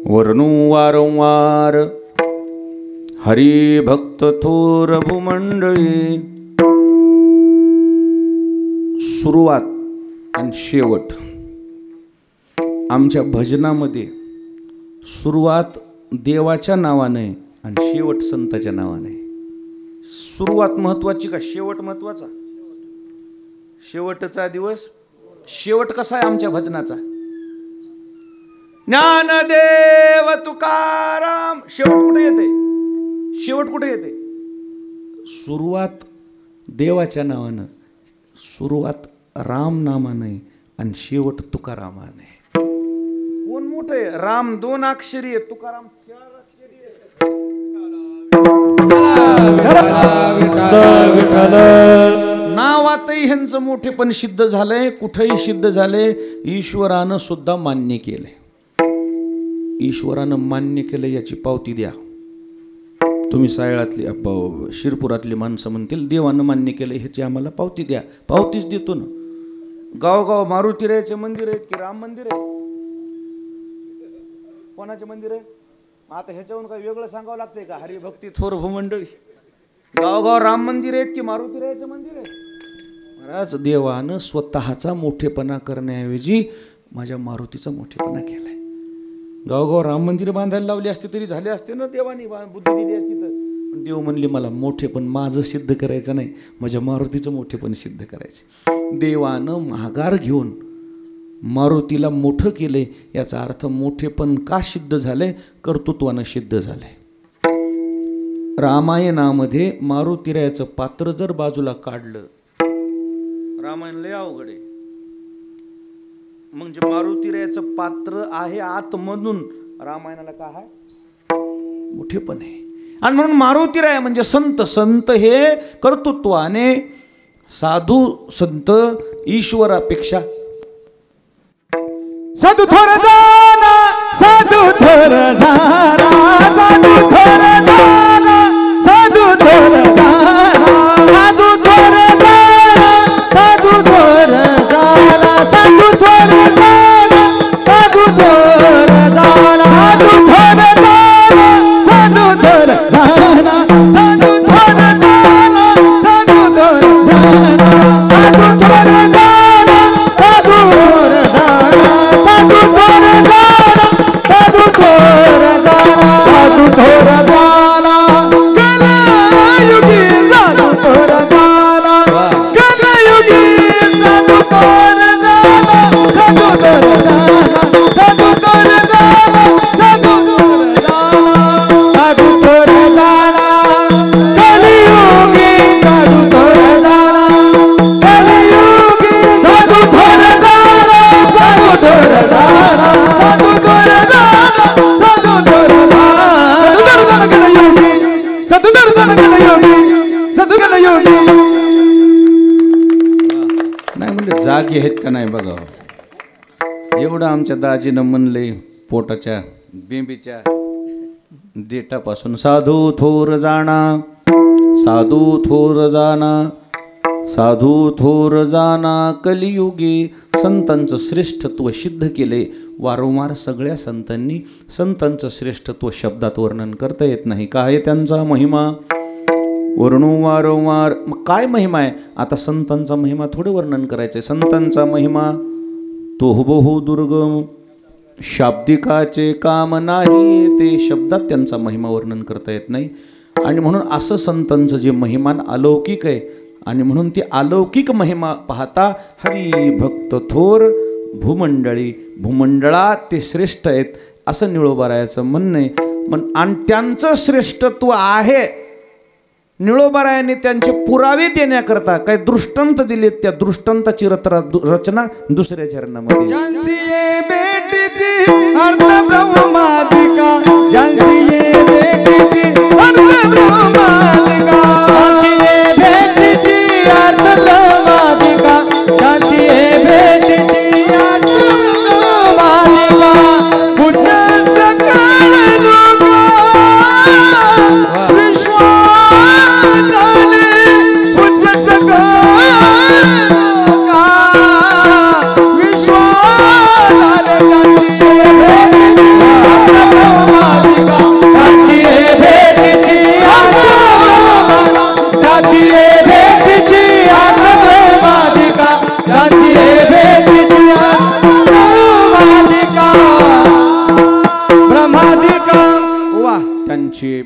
वर्णू वारंवार. हरिभक्त थोर भूमंडळी. सुरुवात आणि शेवट. आमच्या भजनामध्ये सुरुवात देवाच्या नावाने आणि शेवट संताच्या नावाने. सुरुवात महत्वाची का शेवट महत्वाचा? शेवटचा दिवस. शेवट कसा आहे आमच्या भजनाचा? ज्ञानदेव तुकाराम. शेवट कुठे येते? शेवट कुठे येते? सुरुवात देवाच्या नावानं, सुरुवात राम नामाने आणि शेवट तुकारामाने. कोण मोठं आहे? राम 2 अक्षरी आहे, तुकाराम 4 अक्षरी आहे. नावातही ह्यांचं मोठेपण सिद्ध झालंय, कुठेही सिद्ध झालंय. ईश्वरानं सुद्धा मान्य केलंय. ईश्वरानं मान्य केलं याची पावती द्या. तुम्ही सायळातली शिरपुरातली माणसं म्हणतील देवानं मान्य केलं ह्याची आम्हाला पावती द्या. पावतीच देतो ना. गावगाव मारुतीरायाचे मंदिर आहेत की राम मंदिर आहे? कोणाचे मंदिर आहे? आता ह्याच्याहून काय वेगळं सांगावं लागतंय का? हरिभक्ती थोर भूमंडळी. गावगाव राम मंदिर आहेत की मारुतीरायाचे मंदिर आहे? महाराज देवानं स्वतःचा मोठेपणा करण्याऐवजी माझ्या मारुतीचा मोठेपणा केलाय. गावगाव राम मंदिर बांधायला लावली असते तरी झाले असते ना, देवानी बुद्धी दिली असती तर. पण देव म्हणले मला मोठेपण माझं सिद्ध करायचं नाही, माझ्या मारुतीचं मोठेपण सिद्ध करायचं. देवानं माघार घेऊन मारुतीला मोठं केले. याचा अर्थ मोठेपण का सिद्ध झालंय? कर्तृत्वानं सिद्ध झालंय. रामायणामध्ये मारुतीरायाचं पात्र जर बाजूला काढलं, रामायण लय अवघड आहे. म्हणजे मारुतीरायाचं पात्र आहे आतमधून, रामायणाला काय आहे? मोठेपण आहे. आणि म्हणून मारुतीराय म्हणजे संत. संत हे कर्तृत्वाने, साधू संत ईश्वरापेक्षा. साधू थोर जाना, साधू थोर जाना, साधू थोर जाना, साधू थोर जाना, साधू थोर जाना, साधू थोर जाना, साधू थोर जाना, साधू थोर जाना, साधू थोर जाना, साधू थोर जाना, साधू थोर जाना, साधू थोर जाना, साधू थोर जाना, साधू थोर जाना, साधू थोर जाना, साधू थोर जाना, साधू थोर जाना, कलयुगी साधू थोर जाना, कलयुगी साधू थोर जाना, साधू थोर जाना, साधू थोर जाना, साधू थोर जाना, साधू थोर जाना, कलयुगी साधू थोर जाना, कलयुगी साधू थोर जाना, साधू थोर जाना, साधू थोर जाना, साधू थोर जाना, कलयुगी साधू थोर जाना, कलयुगी साधू कलयुगी. नाही म्हणजे जागी आहेत का नाही बघा. एवढं आमच्या दाजीनं म्हणलंय पोटाच्या बेंबीच्या डेटापासून. साधू थोर जाणा, साधू थोर जाणा, साधू थोर जाना कलियुगे. संतांचं श्रेष्ठत्व सिद्ध केले. वारंवार सगळ्या संतांनी संतांचं श्रेष्ठत्व शब्दात वर्णन करता येत नाही. काय त्यांचा महिमा वर्णू वारंवार. मग काय महिमा आहे? आता संतांचा महिमा थोडं वर्णन करायचं आहे. संतांचा महिमा तो हुबहू दुर्गम, शाब्दिकाचे काम नाही. ते शब्दात त्यांचा महिमा वर्णन करता येत नाही. आणि म्हणून असं संतांचं जे महिमान अलौकिक आहे. आणि म्हणून ती अलौकिक महिमा पाहता हरी भक्त थोर भूमंडळी, भूमंडळात ते श्रेष्ठ आहेत असं निळोबारायाचं म्हणणं आहे. आणि त्यांचं श्रेष्ठत्व आहे. निळोबारायाने त्यांचे पुरावे देण्याकरता काही दृष्टांत दिलेत. त्या दृष्टांताची रचना दुसऱ्या चरणामध्ये.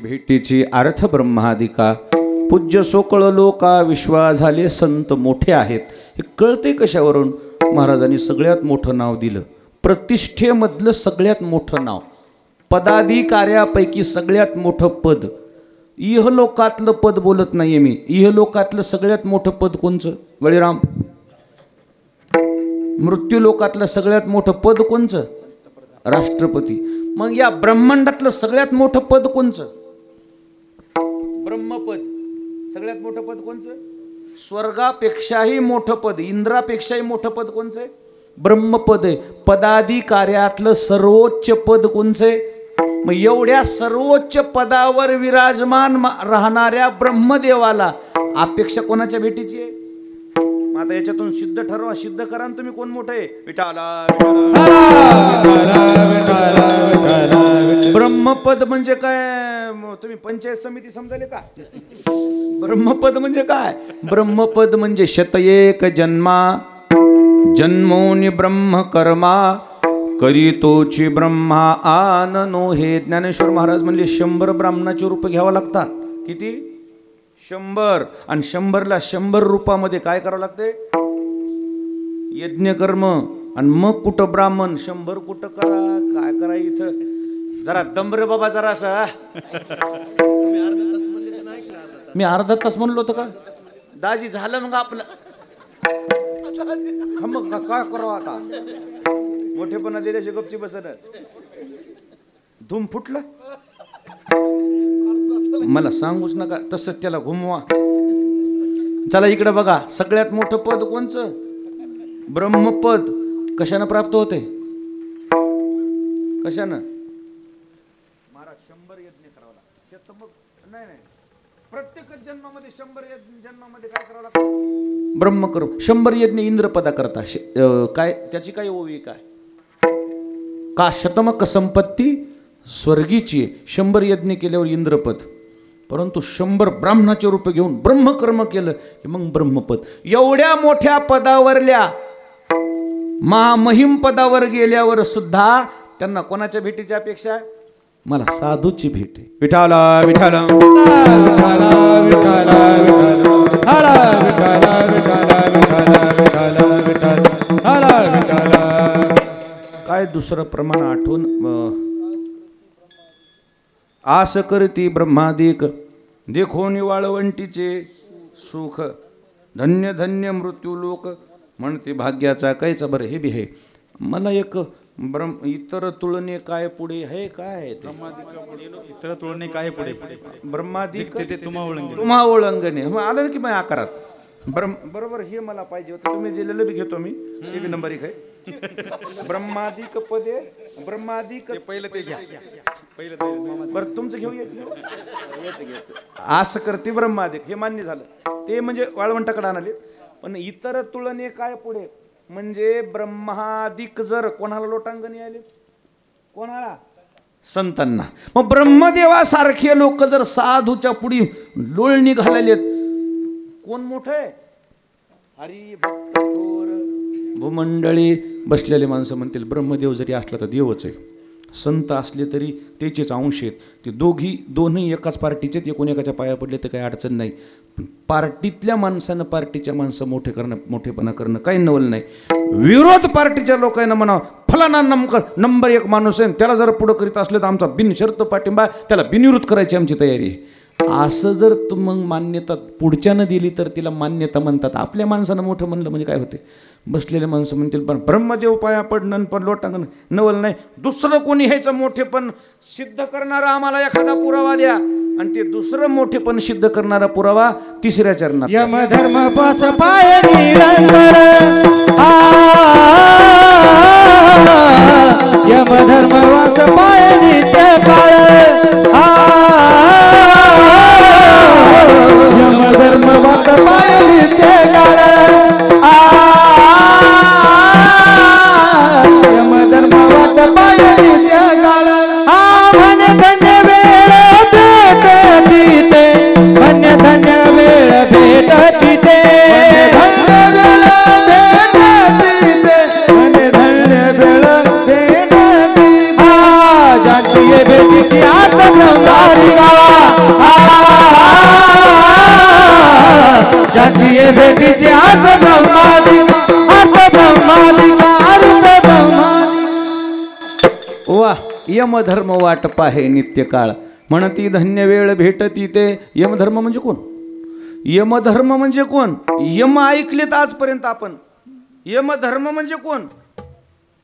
भेटीची अर्थ ब्रह्मादिका. पूज्य सोकळ लोका विश्वा झाले संत मोठे आहेत. हे कळते कशावरून? महाराजांनी सगळ्यात मोठं नाव दिलं. प्रतिष्ठेमधलं सगळ्यात मोठं नाव. पदाधिकाऱ्यापैकी सगळ्यात मोठं पद. इहलोकातलं पद बोलत नाहीये मी. इहलोकातलं सगळ्यात मोठं पद कोणचं? बळीराम. मृत्यूलोकातलं सगळ्यात मोठं पद कोणचं? राष्ट्रपती. मग या ब्रह्मांडातलं सगळ्यात मोठं पद कोणचं? ब्रह्मपद. सगळ्यात मोठं पद कोणचं? स्वर्गापेक्षाही मोठं पद, इंद्रापेक्षाही मोठं पद कोणचं आहे? ब्रह्मपद आहे. पदाधिकाऱ्यातलं सर्वोच्च पद कोणचं आहे? मग एवढ्या सर्वोच्च पदावर विराजमान राहणाऱ्या ब्रह्मदेवाला अपेक्षा कोणाच्या भेटीची आहे? आता याच्यातून सिद्ध ठरवा, सिद्ध करा ना तुम्ही कोण मोठं आहे. विठाला ब्रह्मपद म्हणजे काय? तुम्ही पंचायत समिती समजाले का? ब्रह्मपद म्हणजे काय? ब्रह्मपद म्हणजे शतएक जन्मा जन्मोनी ब्रह्म कर्मा करीतोची ब्रह्मा आननो. हे ज्ञानेश्वर महाराज म्हणले 100 ब्राह्मणाचे रूप घ्यावं लागतात. किती? 100. आणि 100ला 100 रूपामध्ये काय करावं लागते? यज्ञकर्म. आणि मग कुठं ब्राह्मण? 100 कुठं करा? काय करा इथं? जरा दंबर बाबा जरा असा. मी अर्धा तास म्हणलो होतं का? दाजी झालं मग आपलं. मग काय करावं आता? मोठेपणा दिल्याशी गपची बसन. धूम फुटलं. मला सांगूच नका. तसंच त्याला घुमवा. चला इकडे बघा. सगळ्यात मोठं पद कोणचं? ब्रह्मपद. कशानं प्राप्त होते? कशानं? महाराज 100 यज्ञ करावा लागतो. नाही नाही, प्रत्येक जन्मामध्ये 100 जन्मामध्ये काय करावं लागतं? ब्रह्मकर्म. 100 यज्ञ इंद्रपदा करता. काय त्याची काय ओवी? काय का? शतमक संपत्ती स्वर्गीची. 100 यज्ञ केल्यावर इंद्रपद. परंतु 100 ब्राह्मणाचे रूप घेऊन ब्रह्मकर्म केलं की मग ब्रह्मपद. एवढ्या मोठ्या पदावरल्या महामहिम पदावर गेल्यावर सुद्धा त्यांना कोणाच्या भेटीची अपेक्षा आहे? मला साधूची भेट आहे. विठाला विठाला काय दुसरं प्रमाण आठवून. आस करती ब्रह्मादिक देखो निवाळवंटीचे सुख. धन्य धन्य मृत्यू लोक म्हणते भाग्याचा कायचा. बरं हे बी आहे. मला एक इतर तुळणे काय पुढे आहे? काय आहे ते? इतर तुळणे काय पुढे? ब्रह्मादिक तुम्हा तुम्हा ओळंगणे. आलं की मग आकारात. बरोबर हे मला पाहिजे होतं. तुम्ही दिलेलं बी घेतो मी. ते बी नंबर 1 आहे. ब्रह्मादिक पदे. ब्रह्मादिक पहिलं ते घ्या. बरं तुमचं घेऊ. याच घ्यायचं. आस करते ब्रह्मादिक हे मान्य झालं. ते म्हणजे वाळवंटाकडे आणले. पण इतर तुलने काय पुढे, म्हणजे ब्रह्मादिक जर कोणाला लोटांगणी आले, कोणाला? संतांना. मग ब्रह्मदेवासारखे लोक जर साधूच्या पुढी लोळणी घालायलेत, कोण मोठं आहे? हरी भक्त थोर. भूमंडळी बसलेले माणसं म्हणतील ब्रह्मदेव जरी असला तर देवच आहे, संत असले तरी त्याचेच अंश आहेत. ते दोन्ही एकाच पार्टीचे, एकूण एकाच्या पाया पडले तर काही अडचण नाही. पण पार्टीतल्या माणसानं पार्टीच्या माणसं मोठेपणा करणं काही नवल नाही. विरोध पार्टीच्या लोकांना म्हणावं फलाना नंबर 1 माणूस आहे, त्याला जर पुढं करीत असलं तर आमचा बिनशर्त पाठिंबा, त्याला बिनविरोध करायची आमची तयारी आहे. असं जर मग मान्यता पुढच्यानं दिली तर तिला मान्यता म्हणतात. आपल्या माणसानं मोठं म्हणलं म्हणजे काय होते? बसलेले माणसं म्हणतील पण ब्रह्मदेव पाया पडणं पण लोटांगण नवल नाही. दुसरं कोणी ह्याचं मोठेपण सिद्ध करणारा आम्हाला एखादा पुरावा द्या, आणि ते दुसरं मोठेपण सिद्ध करणारा पुरावा तिसऱ्या चरणात. यमधर्म पाच पाय निरंतर, यमधर्म वाच पाय नित्य काळ, यमधर्म वाच पाय नित्य काळ, यमधर्म वाच पाय नित्य काळ. धन्य धन्य वेळ भेटती ते, धन्य धन्य वेळ भेटती ते, धन्य वेळ भेटती ते, धन्य धन्य वेळ भेटती. ज्यांची ये भेटीची आत ब्रह्मादी गावा, ज्यांची ये भेटीची आत ब्रह्मादी, आत ब्रह्मादी, आत ब्रह्मादी. वा. यमधर्म वाट पाहे नित्य काळ, म्हणती धन्य वेळ भेटती ते. यमधर्म म्हणजे कोण? यमधर्म म्हणजे कोण? यम ऐकलेत आजपर्यंत आपण. यमधर्म म्हणजे कोण?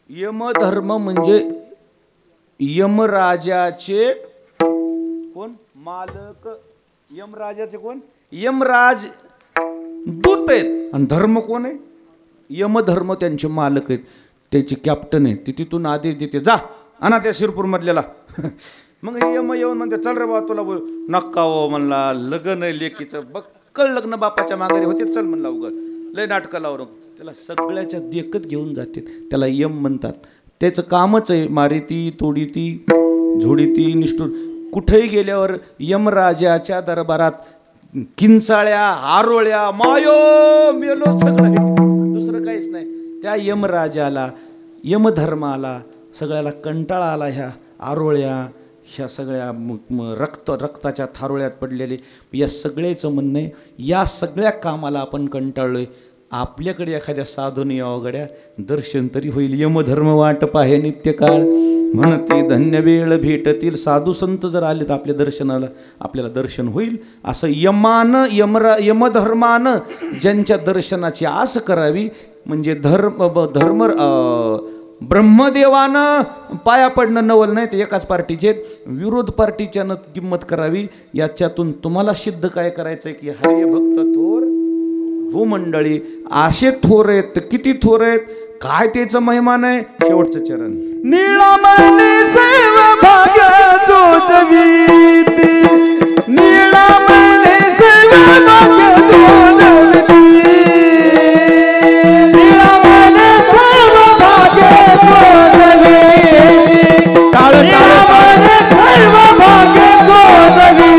यमधर्म म्हणजे यमराजाचे कोण? मालक. यमराजाचे कोण? यमराज दूत आहेत. आणि धर्म कोण आहे? यमधर्म त्यांचे मालक आहेत, त्याचे कॅप्टन आहेत. ते तिथून आदेश देते जा आणा त्या शिरपूर मधल्याला. मग यम येऊन म्हणते चल रे बाबा तुला बोल. नक्का हो म्हणला, लग्न आहे लेकीचं, बक्कळ लग्न बापाच्या माघारी होते, चल म्हणला उगा लय नाटकं लावून. त्याला सगळ्याच्या देखत घेऊन जाते, त्याला यम म्हणतात. त्याचं कामच आहे मारिती तोडीती झोडीती निष्ठूर. कुठेही गेल्यावर यमराजाच्या दरबारात किंचाळ्या आरोळ्या मायो मेलो सगळं, दुसरं काहीच नाही. त्या यमराजाला यमधर्माला सगळ्याला कंटाळा आला. ह्या आरोळ्या, ह्या सगळ्या रक्ताच्या थारोळ्यात पडलेले, या सगळ्याचं म्हणणं आहे या सगळ्या कामाला आपण कंटाळलोय. आपल्याकडे एखाद्या साधून यावं गड्या, दर्शन तरी होईल. यमधर्म वाट पाहे नित्य काळ, म्हणते धन्य वेळ भेटतील. साधू संत जर आले तर आपल्या दर्शनाला आपल्याला दर्शन होईल. असं यमधर्मानं ज्यांच्या दर्शनाची आस करावी, म्हणजे ब्रह्मदेवानं पाया पडणं नवल नाही, ते एकाच पार्टीचे. विरोध पार्टीच्यानं किंमत करावी. याच्यातून तुम्हाला सिद्ध काय करायचं आहे की हरिभक्त थोर भूमंडळी असे थोर आहेत. किती थोर आहेत, काय त्याचं महिमान आहे. शेवटचं चरण. नीळमणी सेव भाग्य जोजवीती, नीळमणी सेव भाग्य जोजवीती, नीळमणी सेव भाग्य जोजवीती, काळ नीळमणी सेव भाग्य जोजवीती.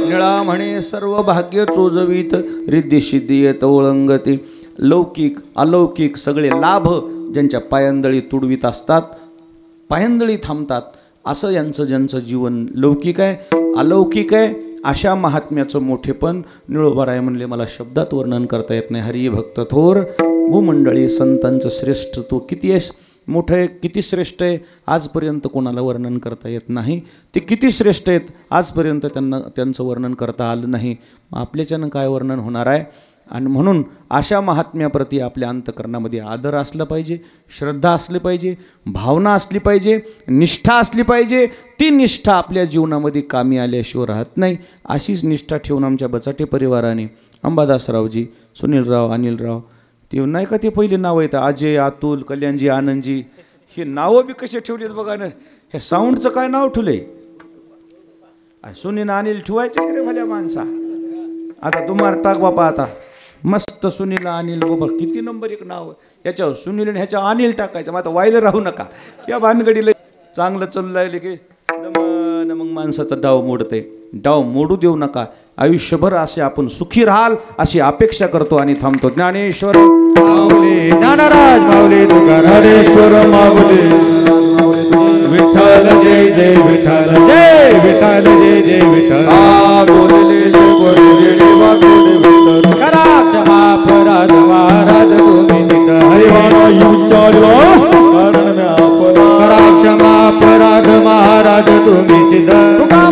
निळा म्हणे सर्व भाग्य चोजवीत, रिद्धी सिद्धी येत ओळंगती. लौकिक अलौकिक सगळे लाभ ज्यांच्या पायंदळी तुडवीत असतात, पायंदळी थांबतात, असं यांचं ज्यांचं जीवन लौकिक आहे अलौकिक आहे, अशा महात्म्याचं मोठेपण निळोबाराय म्हणले मला शब्दात वर्णन करता येत नाही. हरिभक्त थोर भूमंडळी संतांचं श्रेष्ठत्व किती आहे, मोठं आहे, किती श्रेष्ठ आहे, आजपर्यंत कोणाला वर्णन करता येत नाही. ते किती श्रेष्ठ आहेत आजपर्यंत त्यांचं वर्णन करता आलं नाही. आपल्याच्यानं काय वर्णन होणार आहे. आणि म्हणून अशा महात्म्याप्रती आपल्या अंतकरणामध्ये आदर असला पाहिजे, श्रद्धा असली पाहिजे, भावना असली पाहिजे, निष्ठा असली पाहिजे. ती निष्ठा आपल्या जीवनामध्ये कामी आल्याशिवाय राहत नाही. अशीच निष्ठा ठेवून आमच्या बचाटे परिवाराने अंबादासरावजी, सुनीलराव, अनिलराव, ते नाही का ते पहिले नाव आहेत अजय, अतुल, कल्याणजी, आनंदजी, हे नावं बी कसे ठेवलेत बघा ना. हे साऊंडचं काय नाव ठेवलंय? सुनील अनिल ठेवायचे रे भल्या माणसा. आता तुम्हाला टाक बापा, आता मस्त सुनील अनिल बाबा, किती नंबर एक नाव याच्यावर सुनील आणि ह्याच्यावर अनिल टाकायचं. मग आता व्हायला राहू नका या भानगडीला. चांगलं चालू लागले की मग माणसाचा डाव मोडते. डाव मोडू देऊ नका. आयुष्यभर असे आपण सुखी राहाल अशी अपेक्षा करतो आणि थांबतो. ज्ञानेश्वर माऊली, ज्ञानराज माऊली, तुकारामेश्वर माऊली, विठ्ठल जय जय विठ्ठल, जय विठ्ठल, जय जय विठ्ठल. करा क्षमा अपराध महाराज तुम्ही तिथं करा क्षमा अपराध महाराज तुम्ही तिथं